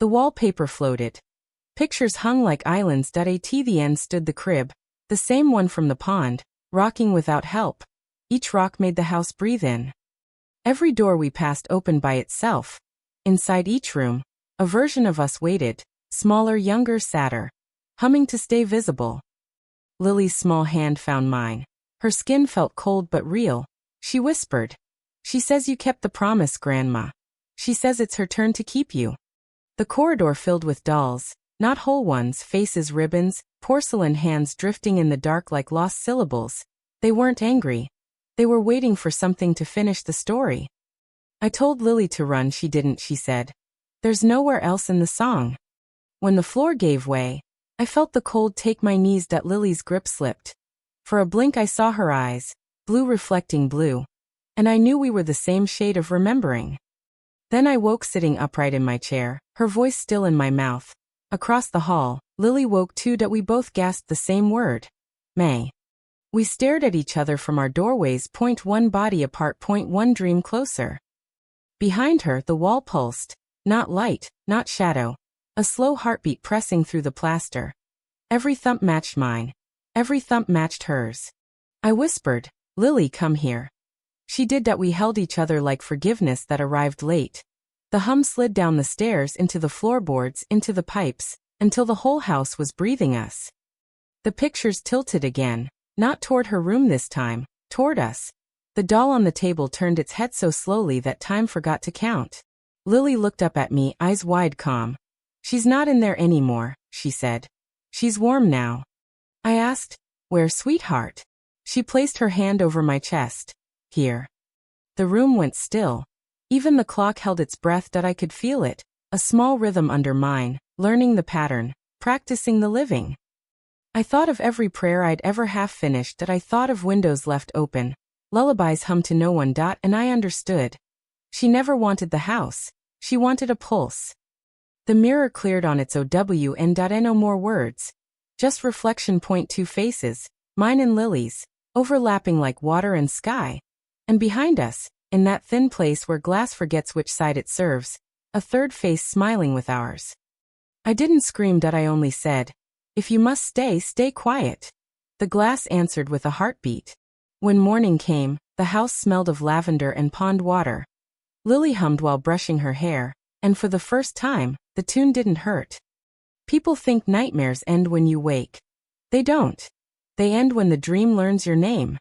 [SPEAKER 1] The wallpaper floated. Pictures hung like islands. At the end stood the crib, the same one from the pond, rocking without help. Each rock made the house breathe in. Every door we passed opened by itself. Inside each room, a version of us waited, smaller, younger, sadder, humming to stay visible. Lily's small hand found mine. Her skin felt cold but real. She whispered, "She says you kept the promise, Grandma. She says it's her turn to keep you." The corridor filled with dolls, not whole ones, faces, ribbons, porcelain hands drifting in the dark like lost syllables. They weren't angry. They were waiting for something to finish the story. I told Lily to run. She didn't, she said. There's nowhere else in the song. When the floor gave way, I felt the cold take my knees. That Lily's grip slipped. For a blink I saw her eyes, blue reflecting blue. And I knew we were the same shade of remembering. Then I woke sitting upright in my chair, her voice still in my mouth. Across the hall, Lily woke too. That we both gasped the same word. May. We stared at each other from our doorways. One body apart. One dream closer. Behind her, the wall pulsed. Not light, not shadow. A slow heartbeat pressing through the plaster. Every thump matched mine. Every thump matched hers. I whispered, "Lily, come here." She did. That we held each other like forgiveness that arrived late. The hum slid down the stairs, into the floorboards, into the pipes, until the whole house was breathing us. The pictures tilted again, not toward her room this time, toward us. The doll on the table turned its head so slowly that time forgot to count. Lily looked up at me, eyes wide, calm. "She's not in there anymore," she said. "She's warm now." I asked, "Where, sweetheart?" She placed her hand over my chest. "Here." The room went still. Even the clock held its breath. That I could feel it, a small rhythm under mine, learning the pattern, practicing the living. I thought of every prayer I'd ever half finished. That I thought of windows left open, lullabies hummed to no one. And I understood. She never wanted the house. She wanted a pulse. The mirror cleared on its own. No more words. Just reflection. Two faces, mine and Lily's, overlapping like water and sky. And behind us, in that thin place where glass forgets which side it serves, a third face smiling with ours. I didn't scream. That I only said, "If you must stay, stay quiet." The glass answered with a heartbeat. When morning came, the house smelled of lavender and pond water. Lily hummed while brushing her hair, and for the first time, the tune didn't hurt. People think nightmares end when you wake. They don't. They end when the dream learns your name.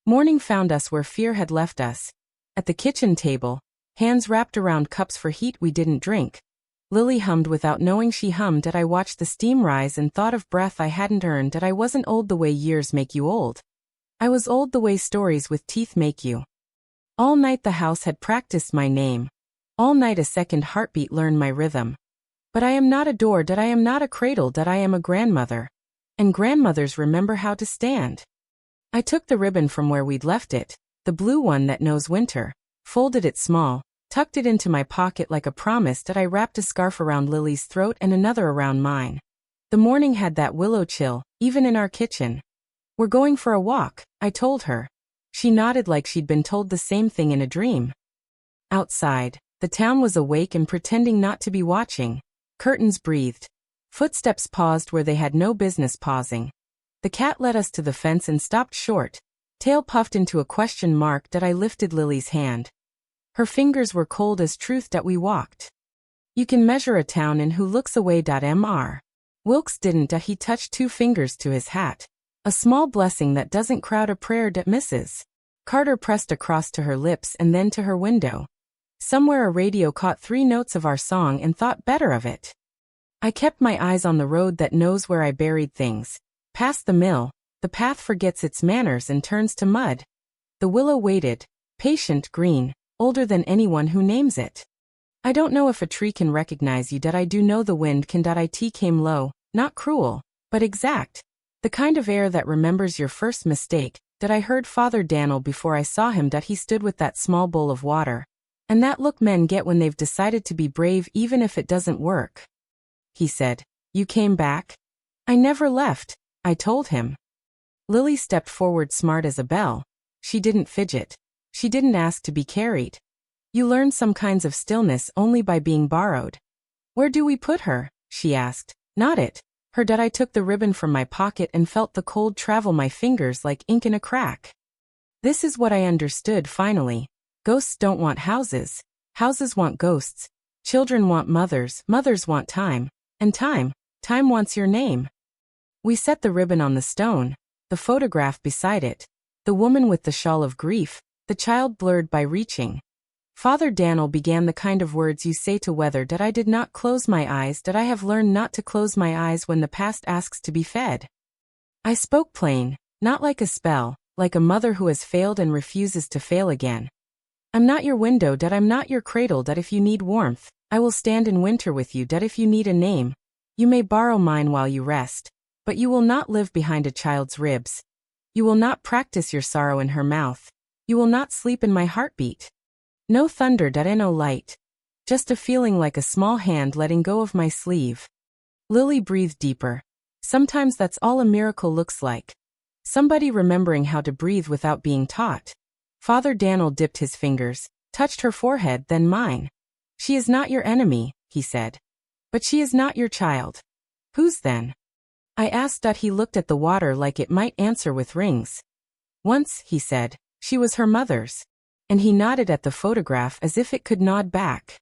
[SPEAKER 1] Morning found us where fear had left us. At the kitchen table, hands wrapped around cups for heat we didn't drink. Lily hummed without knowing she hummed. That I watched the steam rise and thought of breath I hadn't earned. That I wasn't old the way years make you old. I was old the way stories with teeth make you. All night the house had practiced my name. All night a second heartbeat learned my rhythm. But I am not a door. That I am not a cradle. That I am a grandmother. And grandmothers remember how to stand. I took the ribbon from where we'd left it, the blue one that knows winter, folded it small, tucked it into my pocket like a promise. That I wrapped a scarf around Lily's throat and another around mine. The morning had that willow chill, even in our kitchen. "We're going for a walk," I told her. She nodded like she'd been told the same thing in a dream. Outside, the town was awake and pretending not to be watching. Curtains breathed. Footsteps paused where they had no business pausing. The cat led us to the fence and stopped short, tail puffed into a question mark. That I lifted Lily's hand. Her fingers were cold as truth. That we walked. You can measure a town in who looks away. Mr. Wilkes didn't. That he touched two fingers to his hat. A small blessing that doesn't crowd a prayer. Mrs. Carter pressed across to her lips and then to her window. Somewhere a radio caught 3 notes of our song and thought better of it. I kept my eyes on the road that knows where I buried things. Past the mill, the path forgets its manners and turns to mud. The willow waited, patient, green, older than anyone who names it. I don't know if a tree can recognize you. That I do know the wind can. It came low, not cruel, but exact. The kind of air that remembers your first mistake, that I heard Father Daniel before I saw him, that he stood with that small bowl of water. And that look men get when they've decided to be brave even if it doesn't work. He said, "You came back?" "I never left," I told him. Lily stepped forward, smart as a bell. She didn't fidget. She didn't ask to be carried. "You learn some kinds of stillness only by being borrowed." "Where do we put her?" she asked. "Not it. Her." I took the ribbon from my pocket and felt the cold travel my fingers like ink in a crack. This is what I understood finally. Ghosts don't want houses. Houses want ghosts. Children want mothers. Mothers want time. And time wants your name. We set the ribbon on the stone, the photograph beside it, the woman with the shawl of grief, the child blurred by reaching. Father Daniel began the kind of words you say to weather. That I did not close my eyes. That I have learned not to close my eyes when the past asks to be fed. I spoke plain, not like a spell, like a mother who has failed and refuses to fail again. I'm not your window. That I'm not your cradle. That if you need warmth, I will stand in winter with you. That if you need a name, you may borrow mine while you rest. But you will not live behind a child's ribs. You will not practice your sorrow in her mouth. You will not sleep in my heartbeat. No thunder. That no light. Just a feeling like a small hand letting go of my sleeve. Lily breathed deeper. Sometimes that's all a miracle looks like. Somebody remembering how to breathe without being taught. Father Daniel dipped his fingers, touched her forehead, then mine. "She is not your enemy," he said. "But she is not your child." "Whose then?" I asked. He looked at the water like it might answer with rings. "Once," he said, "she was her mother's." And he nodded at the photograph as if it could nod back.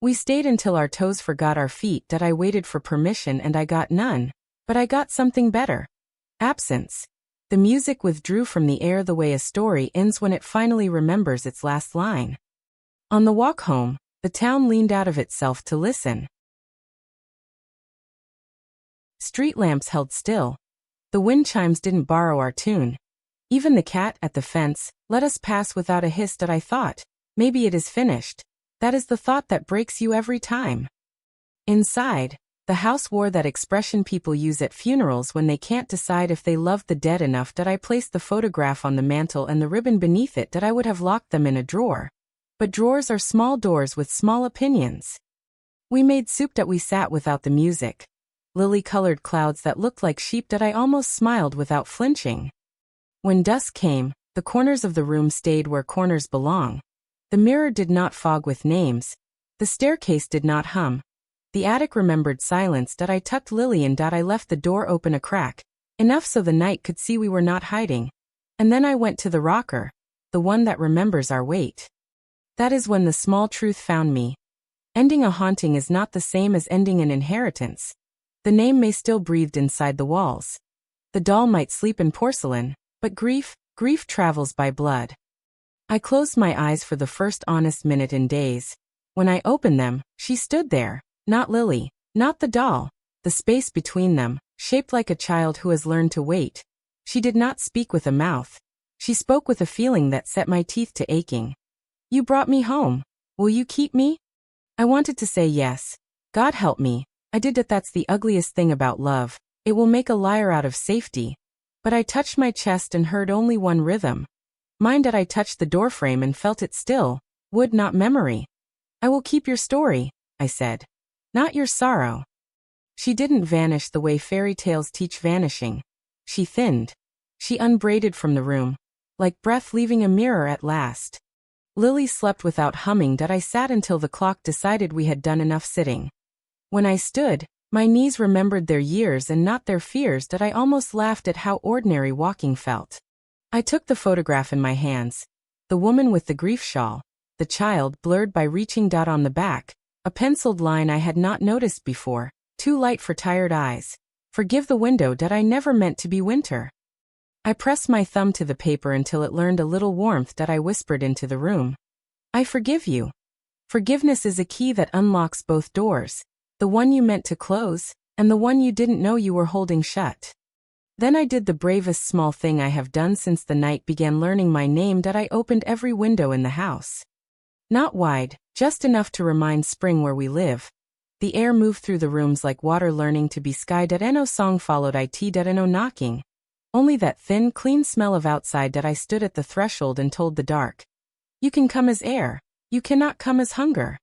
[SPEAKER 1] We stayed until our toes forgot our feet. I waited for permission and I got none. But I got something better. Absence. The music withdrew from the air the way a story ends when it finally remembers its last line. On the walk home, the town leaned out of itself to listen. Street lamps held still. The wind chimes didn't borrow our tune. Even the cat at the fence let us pass without a hiss. I thought, maybe it is finished. That is the thought that breaks you every time. Inside, the house wore that expression people use at funerals when they can't decide if they loved the dead enough. I placed the photograph on the mantel and the ribbon beneath it. I would have locked them in a drawer. But drawers are small doors with small opinions. We made soup. We sat without the music. Lily-colored clouds that looked like sheep. I almost smiled without flinching. When dusk came, the corners of the room stayed where corners belong. The mirror did not fog with names. The staircase did not hum. The attic remembered silence. I tucked Lily in. I left the door open a crack, enough so the night could see we were not hiding. And then I went to the rocker, the one that remembers our weight. That is when the small truth found me. Ending a haunting is not the same as ending an inheritance. The name may still breathe inside the walls. The doll might sleep in porcelain, but grief travels by blood. I closed my eyes for the first honest minute in days. When I opened them, she stood there. Not Lily, not the doll. The space between them, shaped like a child who has learned to wait. She did not speak with a mouth. She spoke with a feeling that set my teeth to aching. "You brought me home. Will you keep me?" I wanted to say yes. God help me. I did. That's the ugliest thing about love. It will make a liar out of safety. But I touched my chest and heard only one rhythm. Mine. I touched the doorframe and felt it still. Wood, not memory. "I will keep your story," I said. "Not your sorrow." She didn't vanish the way fairy tales teach vanishing. She thinned. She unbraided from the room, like breath leaving a mirror at last. Lily slept without humming. I sat until the clock decided we had done enough sitting. When I stood, my knees remembered their years and not their fears. I almost laughed at how ordinary walking felt. I took the photograph in my hands. The woman with the grief shawl, the child blurred by reaching. On the back, a penciled line I had not noticed before, too light for tired eyes. "Forgive the window. I never meant to be winter." I pressed my thumb to the paper until it learned a little warmth. I whispered into the room. "I forgive you." Forgiveness is a key that unlocks both doors, the one you meant to close, and the one you didn't know you were holding shut. Then I did the bravest small thing I have done since the night began, learning my name. I opened every window in the house. Not wide, just enough to remind spring where we live. The air moved through the rooms like water learning to be sky.no song followed it.no knocking. Only that thin, clean smell of outside that I stood at the threshold and told the dark. You can come as air. You cannot come as hunger.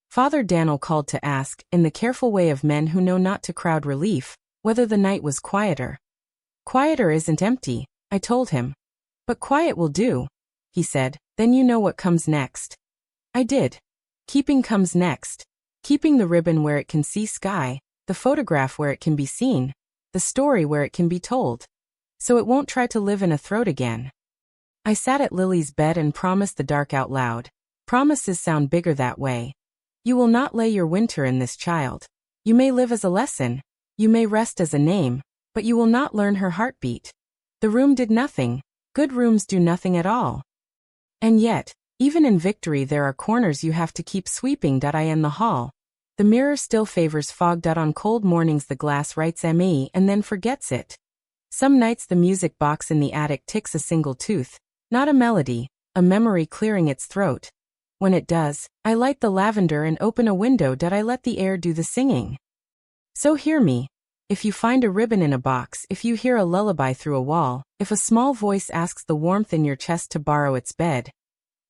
[SPEAKER 1] Father Daniel called to ask, in the careful way of men who know not to crowd relief, whether the night was quieter. Quieter isn't empty, I told him. But quiet will do, he said, then you know what comes next. I did. Keeping comes next. Keeping the ribbon where it can see sky, the photograph where it can be seen, the story where it can be told. So it won't try to live in a throat again. I sat at Lily's bed and promised the dark out loud. Promises sound bigger that way. You will not lay your winter in this child. You may live as a lesson. You may rest as a name, but you will not learn her heartbeat. The room did nothing. Good rooms do nothing at all. And yet, even in victory there are corners you have to keep sweeping. I in the hall. The mirror still favors fog. On cold mornings the glass writes me and then forgets it. Some nights the music box in the attic ticks a single tooth, not a melody, a memory clearing its throat. When it does, I light the lavender and open a window. I let the air do the singing. So hear me. If you find a ribbon in a box, if you hear a lullaby through a wall, if a small voice asks the warmth in your chest to borrow its bed,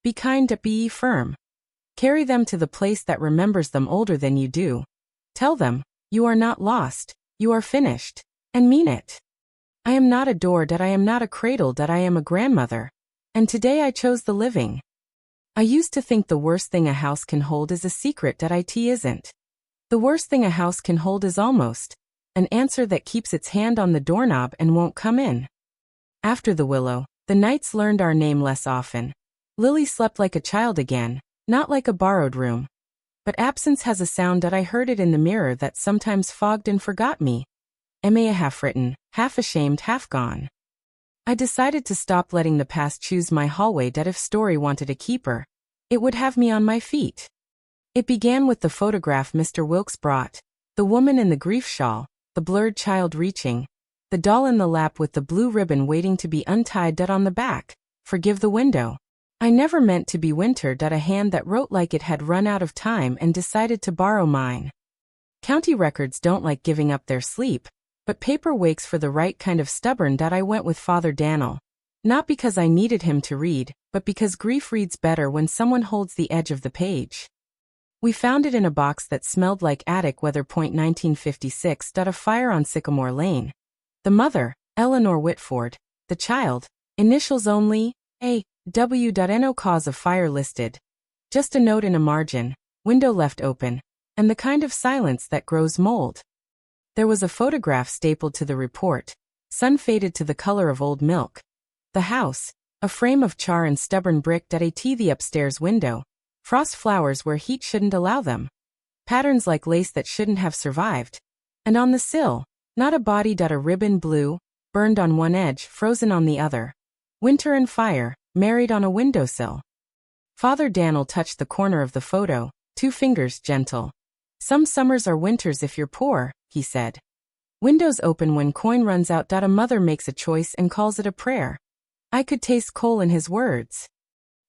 [SPEAKER 1] be kind, be firm. Carry them to the place that remembers them older than you do. Tell them, you are not lost, you are finished, and mean it. I am not a door. I am not a cradle. I am a grandmother. And today I chose the living. I used to think the worst thing a house can hold is a secret. It isn't. The worst thing a house can hold is almost an answer that keeps its hand on the doorknob and won't come in. After the willow, the nights learned our name less often. Lily slept like a child again, not like a borrowed room. But absence has a sound. I heard it in the mirror that sometimes fogged and forgot me. A half written, half ashamed, half gone. I decided to stop letting the past choose my hallway. If story wanted a keeper, it would have me on my feet. It began with the photograph Mr. Wilkes brought, the woman in the grief shawl, the blurred child reaching, the doll in the lap with the blue ribbon waiting to be untied. On the back, forgive the window. I never meant to be winter. A hand that wrote like it had run out of time and decided to borrow mine. County records don't like giving up their sleep, but paper wakes for the right kind of stubborn. I went with Father Daniel. Not because I needed him to read, but because grief reads better when someone holds the edge of the page. We found it in a box that smelled like attic weather. 1956. A fire on Sycamore Lane. The mother, Eleanor Whitford. The child, initials only, A. W.no cause of fire listed. Just a note in a margin, window left open, and the kind of silence that grows mold. There was a photograph stapled to the report, sun faded to the color of old milk. The house, a frame of char and stubborn brick. At the upstairs window, frost flowers where heat shouldn't allow them. Patterns like lace that shouldn't have survived. And on the sill, not a body. A ribbon blue, burned on one edge, frozen on the other. Winter and fire, married on a windowsill. Father Daniel touched the corner of the photo, 2 fingers gentle. Some summers are winters if you're poor, he said. Windows open when coin runs out. A mother makes a choice and calls it a prayer. I could taste coal in his words.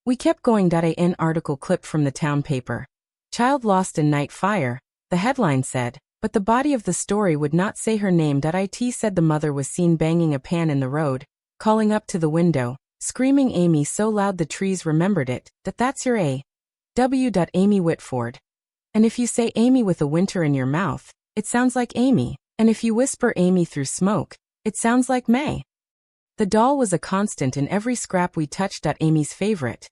[SPEAKER 1] We kept going. An article clipped from the town paper. Child lost in night fire, the headline said, but the body of the story would not say her name. It said the mother was seen banging a pan in the road, calling up to the window, screaming Amy so loud the trees remembered it, that's your A. W. Amy Whitford. And if you say Amy with a winter in your mouth, it sounds like Amy, and if you whisper Amy through smoke, it sounds like May. The doll was a constant in every scrap we touched. Amy's favorite.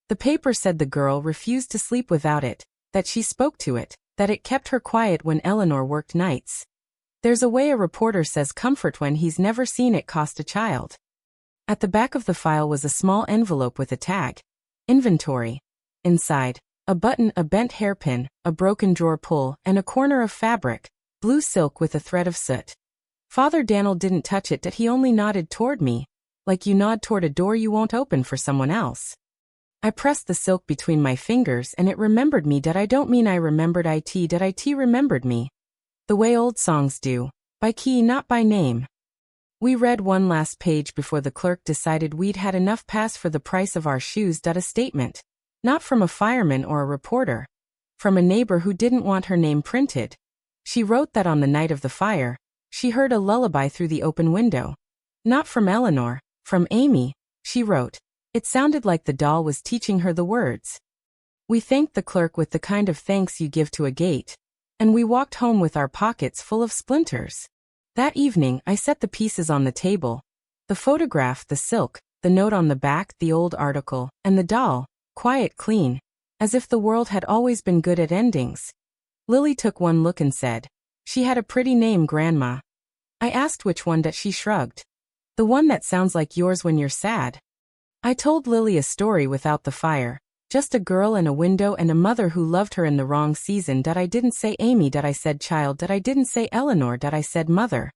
[SPEAKER 1] The paper said the girl refused to sleep without it, that she spoke to it, that it kept her quiet when Eleanor worked nights. There's a way a reporter says comfort when he's never seen it cost a child. At the back of the file was a small envelope with a tag. Inventory. Inside, a button, a bent hairpin, a broken drawer pull, and a corner of fabric, blue silk with a thread of soot. Father Daniel didn't touch it. He only nodded toward me, like you nod toward a door you won't open for someone else. I pressed the silk between my fingers and it remembered me. I don't mean I remembered it. It remembered me. The way old songs do, by key not by name. We read one last page before the clerk decided we'd had enough pass for the price of our shoes. A statement. Not from a fireman or a reporter. from a neighbor who didn't want her name printed. She wrote that on the night of the fire, she heard a lullaby through the open window. Not from Eleanor, from Amy, she wrote. It sounded like the doll was teaching her the words. We thanked the clerk with the kind of thanks you give to a gate, and we walked home with our pockets full of splinters. That evening, I set the pieces on the table. The photograph, the silk, the note on the back, the old article, and the doll, quiet, clean, as if the world had always been good at endings. Lily took one look and said, "She had a pretty name, Grandma." I asked which one, that she shrugged. "The one that sounds like yours when you're sad." I told Lily a story without the fire, just a girl and a window and a mother who loved her in the wrong season. That I didn't say Amy, that I said child, that I didn't say Eleanor, that I said mother.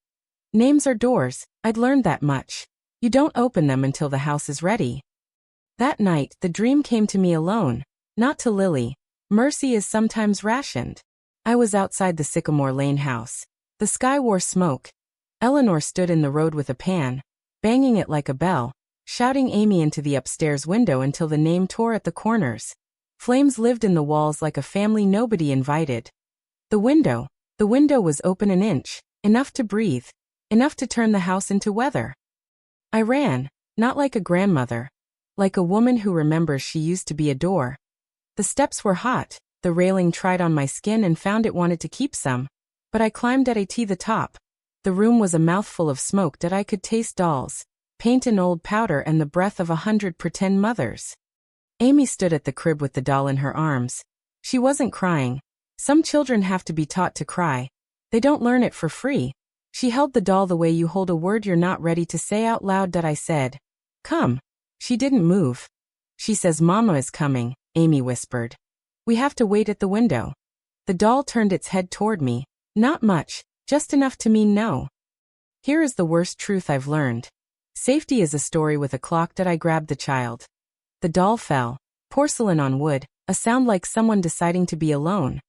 [SPEAKER 1] Names are doors, I'd learned that much. You don't open them until the house is ready. That night, the dream came to me alone, not to Lily. Mercy is sometimes rationed. I was outside the Sycamore Lane house. The sky wore smoke. Eleanor stood in the road with a pan, banging it like a bell, shouting Amy into the upstairs window until the name tore at the corners. Flames lived in the walls like a family nobody invited. The window was open an inch, enough to breathe, enough to turn the house into weather. I ran, not like a grandmother, like a woman who remembers she used to be a door. The steps were hot, the railing tried on my skin and found it wanted to keep some, but I climbed at the top. The room was a mouthful of smoke that I could taste dolls, paint and old powder and the breath of 100 pretend mothers. Amy stood at the crib with the doll in her arms. She wasn't crying. Some children have to be taught to cry. They don't learn it for free. She held the doll the way you hold a word you're not ready to say out loud. That I said, "Come." She didn't move. "She says Mama is coming," Amy whispered. "We have to wait at the window." The doll turned its head toward me. Not much, just enough to mean no. Here is the worst truth I've learned. Safety is a story with a clock. That I grabbed the child. The doll fell, porcelain on wood, a sound like someone deciding to be alone.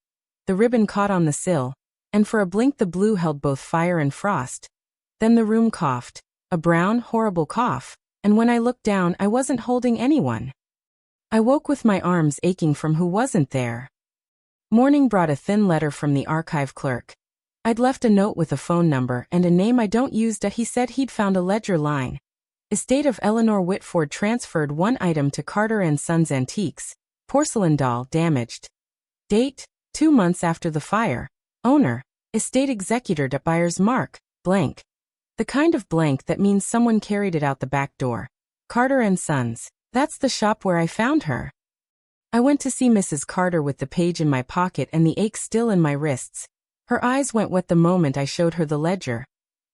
[SPEAKER 1] The ribbon caught on the sill, and for a blink the blue held both fire and frost. Then the room coughed, a brown, horrible cough, and when I looked down I wasn't holding anyone. I woke with my arms aching from who wasn't there. Morning brought a thin letter from the archive clerk. I'd left a note with a phone number and a name I don't use. That he said he'd found a ledger line. Estate of Eleanor Whitford transferred one item to Carter & Sons Antiques. Porcelain doll damaged. Date, 2 months after the fire. Owner, estate executor. Buyer's mark, blank. The kind of blank that means someone carried it out the back door. Carter & Sons, that's the shop where I found her. I went to see Mrs. Carter with the page in my pocket and the ache still in my wrists. Her eyes went wet the moment I showed her the ledger.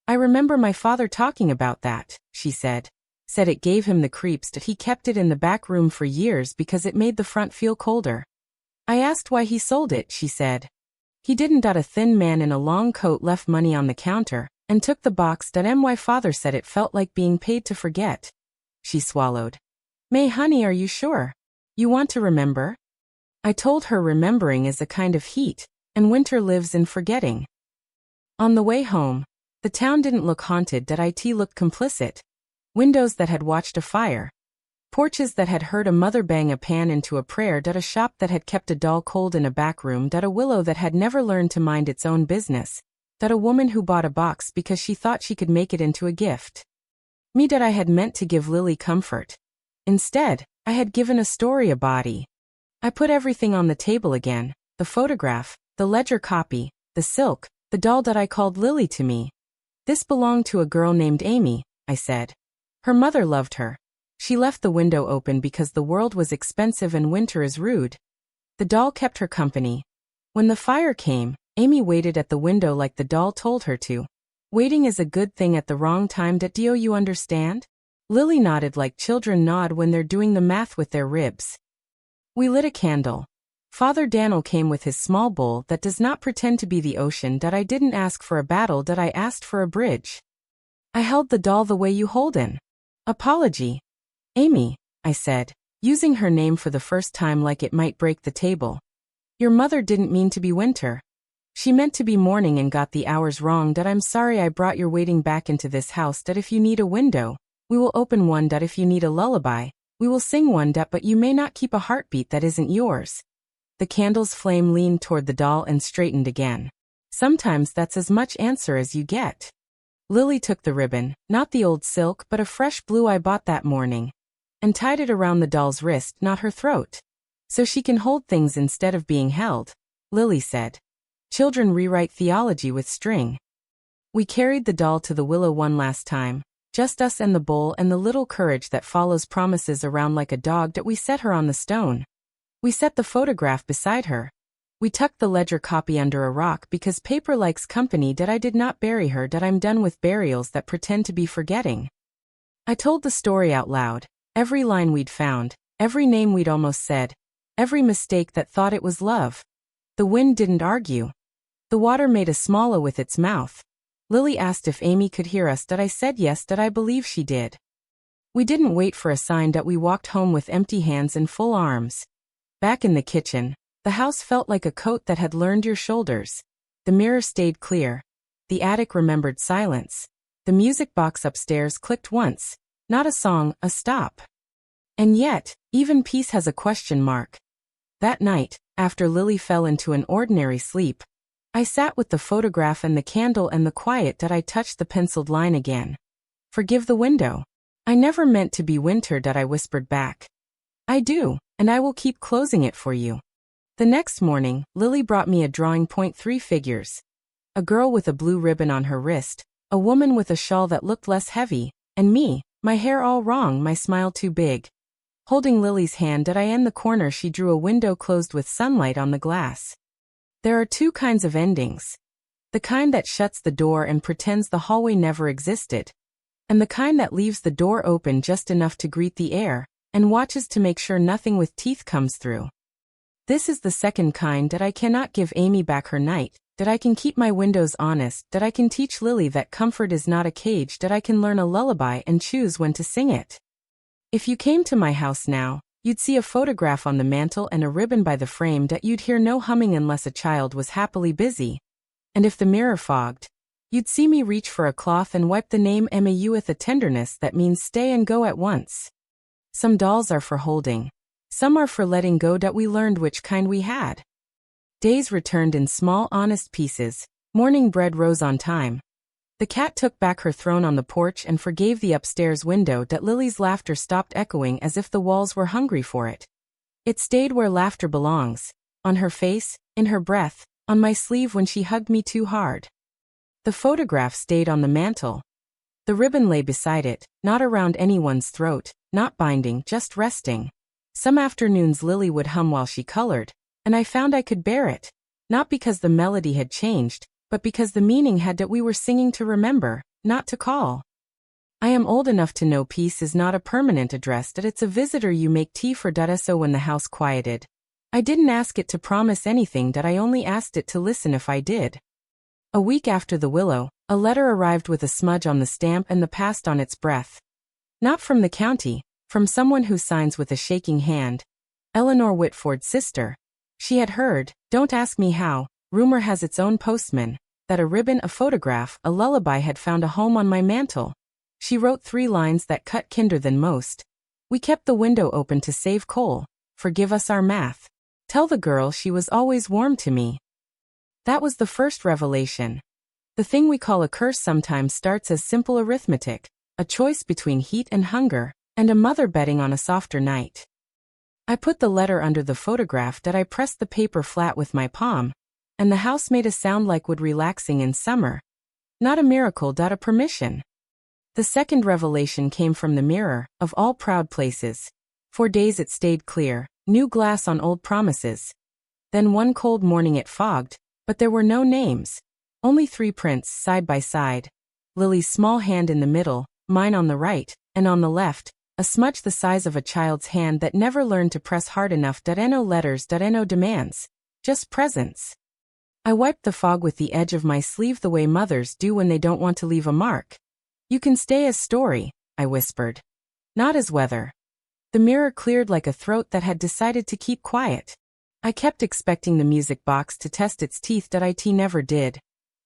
[SPEAKER 1] "I remember my father talking about that," she said. Said it gave him the creeps. That he kept it in the back room for years because it made the front feel colder. I asked why he sold it. She said, "He didn't." A thin man in a long coat left money on the counter and took the box. My father said it felt like being paid to forget. She swallowed. "May honey, are you sure? You want to remember?" I told her remembering is a kind of heat, and winter lives in forgetting. On the way home, the town didn't look haunted. It looked complicit. Windows that had watched a fire. Porches that had heard a mother bang a pan into a prayer. A shop that had kept a doll cold in a back room. A willow that had never learned to mind its own business. A woman who bought a box because she thought she could make it into a gift. Me. I had meant to give Lily comfort. Instead, I had given a story a body. I put everything on the table again, the photograph, the ledger copy, the silk, the doll. I called Lily to me. "This belonged to a girl named Amy," I said. "Her mother loved her. She left the window open because the world was expensive and winter is rude. The doll kept her company. When the fire came, Amy waited at the window like the doll told her to. Waiting is a good thing at the wrong time. Do you understand?" Lily nodded like children nod when they're doing the math with their ribs. We lit a candle. Father Daniel came with his small bowl that does not pretend to be the ocean. I didn't ask for a battle. I asked for a bridge. I held the doll the way you hold an apology. "Amy," I said, using her name for the first time like it might break the table. "Your mother didn't mean to be winter. She meant to be morning and got the hours wrong. I'm sorry I brought your waiting back into this house. If you need a window, we will open one. If you need a lullaby, we will sing one. But you may not keep a heartbeat that isn't yours." The candle's flame leaned toward the doll and straightened again. Sometimes that's as much answer as you get. Lily took the ribbon, not the old silk but a fresh blue I bought that morning, and tied it around the doll's wrist, not her throat. So she can hold things instead of being held, Lily said. Children rewrite theology with string. We carried the doll to the willow one last time, just us and the bowl and the little courage that follows promises around like a dog that we set her on the stone. We set the photograph beside her. We tucked the ledger copy under a rock because paper likes company that I did not bury her that I'm done with burials that pretend to be forgetting. I told the story out loud, every line we'd found, every name we'd almost said, every mistake that thought it was love. The wind didn't argue. The water made a smalla with its mouth. Lily asked if Amy could hear us that I said yes that I believe she did. We didn't wait for a sign that we walked home with empty hands and full arms. Back in the kitchen, the house felt like a coat that had learned your shoulders. The mirror stayed clear. The attic remembered silence. The music box upstairs clicked once. Not a song, a stop. And yet, even peace has a question mark. That night, after Lily fell into an ordinary sleep, I sat with the photograph and the candle and the quiet that I touched the penciled line again. Forgive the window. I never meant to be winter that I whispered back. I do, and I will keep closing it for you. The next morning, Lily brought me a drawing. 3 figures. A girl with a blue ribbon on her wrist, a woman with a shawl that looked less heavy, and me, my hair all wrong, my smile too big. Holding Lily's hand at I in the corner, she drew a window closed with sunlight on the glass. There are 2 kinds of endings. The kind that shuts the door and pretends the hallway never existed, and the kind that leaves the door open just enough to greet the air, and watches to make sure nothing with teeth comes through. This is the second kind, that I cannot give Amy back her night, that I can keep my windows honest, that I can teach Lily that comfort is not a cage, that I can learn a lullaby and choose when to sing it. If you came to my house now, you'd see a photograph on the mantel and a ribbon by the frame that you'd hear no humming unless a child was happily busy. And if the mirror fogged, you'd see me reach for a cloth and wipe the name Mau with a tenderness that means stay and go at once. Some dolls are for holding. Some are for letting go, that we learned which kind we had. Days returned in small, honest pieces. Morning bread rose on time. The cat took back her throne on the porch and forgave the upstairs window that Lily's laughter stopped echoing as if the walls were hungry for it. It stayed where laughter belongs, on her face, in her breath, on my sleeve when she hugged me too hard. The photograph stayed on the mantel. The ribbon lay beside it, not around anyone's throat, not binding, just resting. Some afternoons Lily would hum while she colored, and I found I could bear it, not because the melody had changed, but because the meaning had that we were singing to remember, not to call. I am old enough to know peace is not a permanent address, that it's a visitor you make tea for. So when the house quieted, I didn't ask it to promise anything, that I only asked it to listen if I did. A week after the willow, a letter arrived with a smudge on the stamp and the past on its breath. Not from the county, from someone who signs with a shaking hand. Eleanor Whitford's sister. She had heard, don't ask me how, rumor has its own postman, that a ribbon, a photograph, a lullaby had found a home on my mantel. She wrote 3 lines that cut kinder than most. We kept the window open to save coal. Forgive us our math. Tell the girl she was always warm to me. That was the first revelation. The thing we call a curse sometimes starts as simple arithmetic, a choice between heat and hunger, and a mother betting on a softer night. I put the letter under the photograph, that I pressed the paper flat with my palm, and the house made a sound like wood relaxing in summer. Not a miracle, a permission. The second revelation came from the mirror, of all proud places. For days it stayed clear, new glass on old promises. Then one cold morning it fogged, but there were no names. Only 3 prints, side by side. Lily's small hand in the middle, mine on the right, and on the left, a smudge the size of a child's hand that never learned to press hard enough. No letters, no demands. Just presence. I wiped the fog with the edge of my sleeve the way mothers do when they don't want to leave a mark. You can stay as story, I whispered. Not as weather. The mirror cleared like a throat that had decided to keep quiet. I kept expecting the music box to test its teeth, that it never did.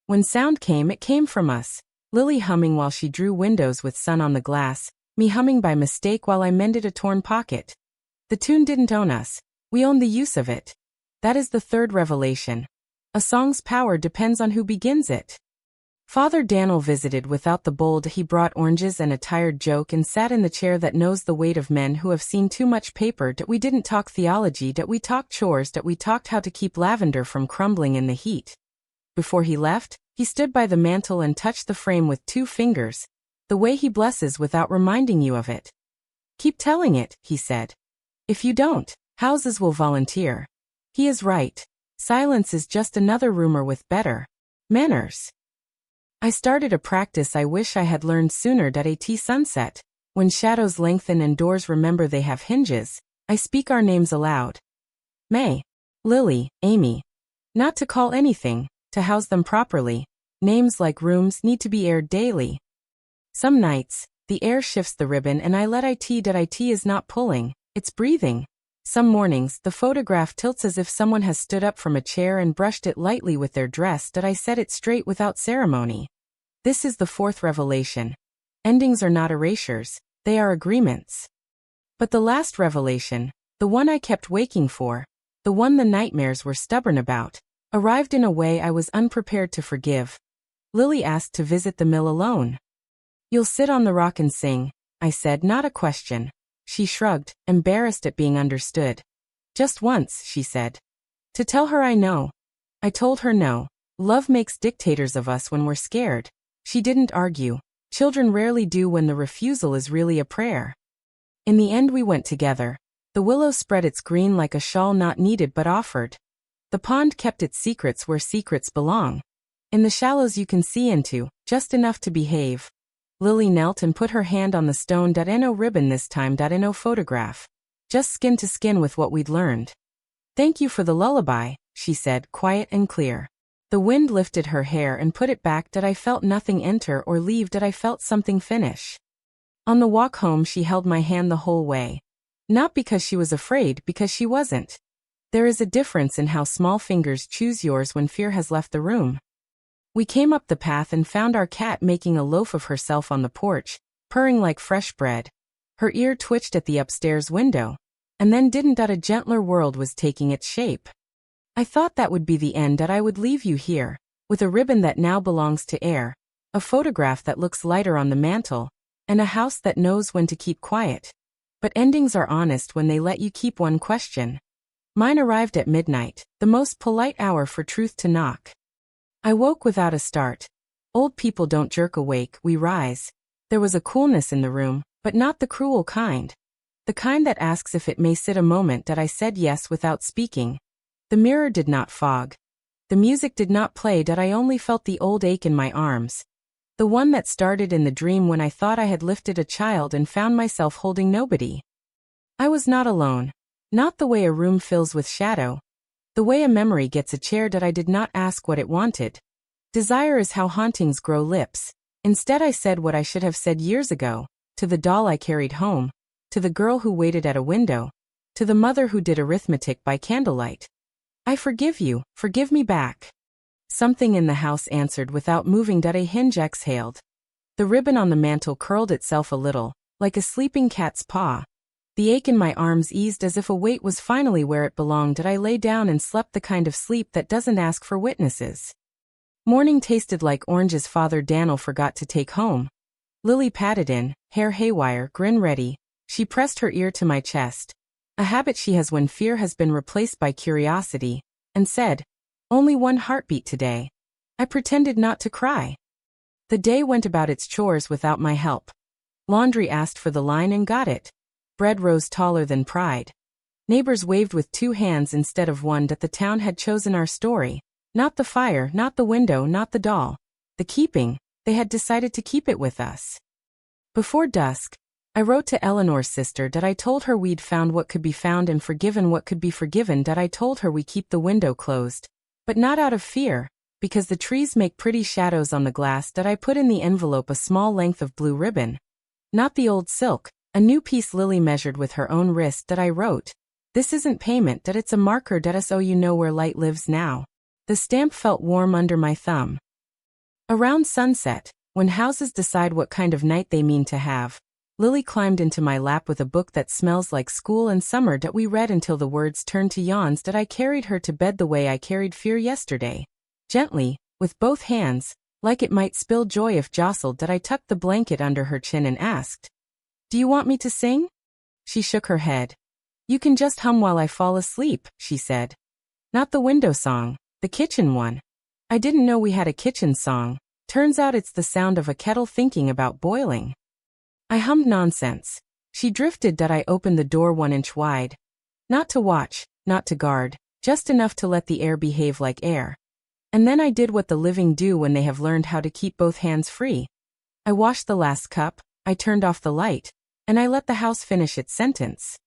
[SPEAKER 1] When sound came, it came from us. Lily humming while she drew windows with sun on the glass, me humming by mistake while I mended a torn pocket. The tune didn't own us. We owned the use of it. That is the third revelation. A song's power depends on who begins it. Father Daniel visited without the bold. He brought oranges and a tired joke and sat in the chair that knows the weight of men who have seen too much paper. Dat we didn't talk theology, dat we talked chores, dat we talked how to keep lavender from crumbling in the heat. Before he left, he stood by the mantel and touched the frame with 2 fingers, the way he blesses without reminding you of it. Keep telling it, he said. If you don't, houses will volunteer. He is right. Silence is just another rumor with better manners. I started a practice I wish I had learned sooner. At sunset, when shadows lengthen and doors remember they have hinges, I speak our names aloud. May, Lily, Amy. Not to call anything, to house them properly. Names like rooms need to be aired daily. Some nights, the air shifts the ribbon and I let it is not pulling, it's breathing. Some mornings, the photograph tilts as if someone has stood up from a chair and brushed it lightly with their dress. I set it straight without ceremony. This is the fourth revelation. Endings are not erasures, they are agreements. But the last revelation, the one I kept waking for, the one the nightmares were stubborn about, arrived in a way I was unprepared to forgive. Lily asked to visit the mill alone. You'll sit on the rock and sing, I said, not a question. She shrugged, embarrassed at being understood. Just once, she said. To tell her I know. I told her no. Love makes dictators of us when we're scared. She didn't argue. Children rarely do when the refusal is really a prayer. In the end we went together. The willow spread its green like a shawl not needed but offered. The pond kept its secrets where secrets belong. In the shallows you can see into, just enough to behave. Lily knelt and put her hand on the stone. No ribbon this time. No photograph. Just skin to skin with what we'd learned. Thank you for the lullaby, she said, quiet and clear. The wind lifted her hair and put it back. I felt nothing enter or leave. I felt something finish. On the walk home she held my hand the whole way. Not because she was afraid, because she wasn't. There is a difference in how small fingers choose yours when fear has left the room. We came up the path and found our cat making a loaf of herself on the porch, purring like fresh bread. Her ear twitched at the upstairs window. And then didn't. A gentler world was taking its shape. I thought that would be the end. I would leave you here, with a ribbon that now belongs to air, a photograph that looks lighter on the mantel, and a house that knows when to keep quiet. But endings are honest when they let you keep one question. Mine arrived at midnight, the most polite hour for truth to knock. I woke without a start. Old people don't jerk awake, we rise. There was a coolness in the room, but not the cruel kind. The kind that asks if it may sit a moment. I said yes without speaking. The mirror did not fog. The music did not play. I only felt the old ache in my arms. The one that started in the dream when I thought I had lifted a child and found myself holding nobody. I was not alone. Not the way a room fills with shadow. The way a memory gets a chair. I did not ask what it wanted. Desire is how hauntings grow lips. Instead I said what I should have said years ago, to the doll I carried home, to the girl who waited at a window, to the mother who did arithmetic by candlelight. I forgive you, forgive me back. Something in the house answered without moving. A hinge exhaled. The ribbon on the mantel curled itself a little, like a sleeping cat's paw. The ache in my arms eased as if a weight was finally where it belonged. I lay down and slept the kind of sleep that doesn't ask for witnesses. Morning tasted like oranges Father Daniel forgot to take home. Lily padded in, hair haywire, grin ready. She pressed her ear to my chest, a habit she has when fear has been replaced by curiosity, and said, only one heartbeat today. I pretended not to cry. The day went about its chores without my help. Laundry asked for the line and got it. Bread rose taller than pride. Neighbors waved with 2 hands instead of one. The town had chosen our story. Not the fire, not the window, not the doll. The keeping, they had decided to keep it with us. Before dusk, I wrote to Eleanor's sister. I told her we'd found what could be found and forgiven what could be forgiven. I told her we keep the window closed. But not out of fear, because the trees make pretty shadows on the glass. I put in the envelope a small length of blue ribbon. Not the old silk, a new piece Lily measured with her own wrist. I wrote, this isn't payment. It's a marker. So you know where light lives now. The stamp felt warm under my thumb. Around sunset, when houses decide what kind of night they mean to have, Lily climbed into my lap with a book that smells like school and summer that we read until the words turned to yawns that I carried her to bed the way I carried fear yesterday. Gently, with both hands, like it might spill joy if jostled that I tucked the blanket under her chin and asked, "Do you want me to sing?" She shook her head. "You can just hum while I fall asleep," she said. "Not the window song, the kitchen one." I didn't know we had a kitchen song. Turns out it's the sound of a kettle thinking about boiling. I hummed nonsense. She drifted that I opened the door 1 inch wide. Not to watch, not to guard, just enough to let the air behave like air. And then I did what the living do when they have learned how to keep both hands free. I washed the last cup, I turned off the light, and I let the house finish its sentence.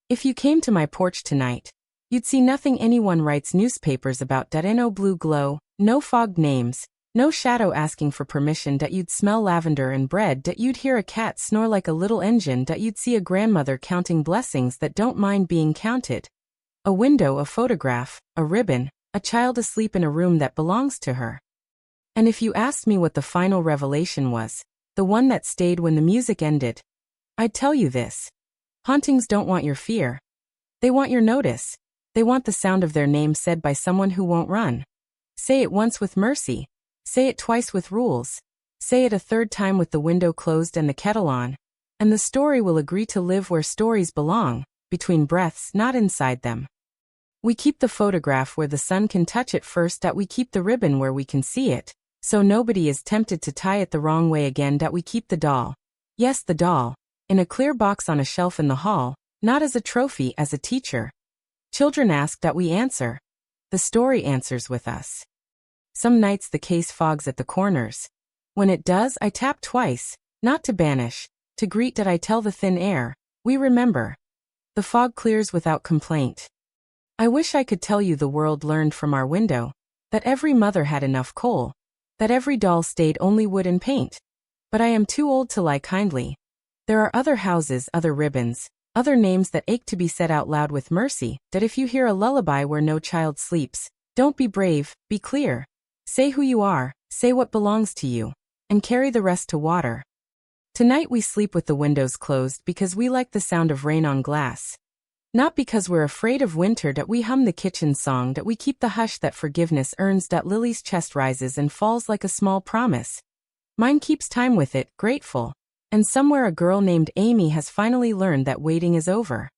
[SPEAKER 1] If you came to my porch tonight, you'd see nothing anyone writes newspapers about. No blue glow, no fogged names, no shadow asking for permission. You'd smell lavender and bread. You'd hear a cat snore like a little engine. You'd see a grandmother counting blessings that don't mind being counted. A window, a photograph, a ribbon, a child asleep in a room that belongs to her. And if you asked me what the final revelation was, the one that stayed when the music ended, I'd tell you this. Hauntings don't want your fear. They want your notice. They want the sound of their name said by someone who won't run. Say it once with mercy. Say it twice with rules. Say it a third time with the window closed and the kettle on. And the story will agree to live where stories belong, between breaths, not inside them. We keep the photograph where the sun can touch it first. We keep the ribbon where we can see it, so nobody is tempted to tie it the wrong way again. We keep the doll. Yes, the doll. In a clear box on a shelf in the hall, not as a trophy, as a teacher. Children ask that we answer. The story answers with us. Some nights the case fogs at the corners. When it does, I tap twice, not to banish, to greet. That I tell the thin air, we remember. The fog clears without complaint. I wish I could tell you the world learned from our window, that every mother had enough coal, that every doll stayed only wood and paint. But I am too old to lie kindly. There are other houses, other ribbons, other names that ache to be said out loud with mercy. That if you hear a lullaby where no child sleeps, don't be brave, be clear. Say who you are, say what belongs to you, and carry the rest to water. Tonight we sleep with the windows closed because we like the sound of rain on glass. Not because we're afraid of winter. That we hum the kitchen song. That we keep the hush that forgiveness earns. That Lily's chest rises and falls like a small promise. Mine keeps time with it, grateful. And somewhere a girl named Amy has finally learned that waiting is over.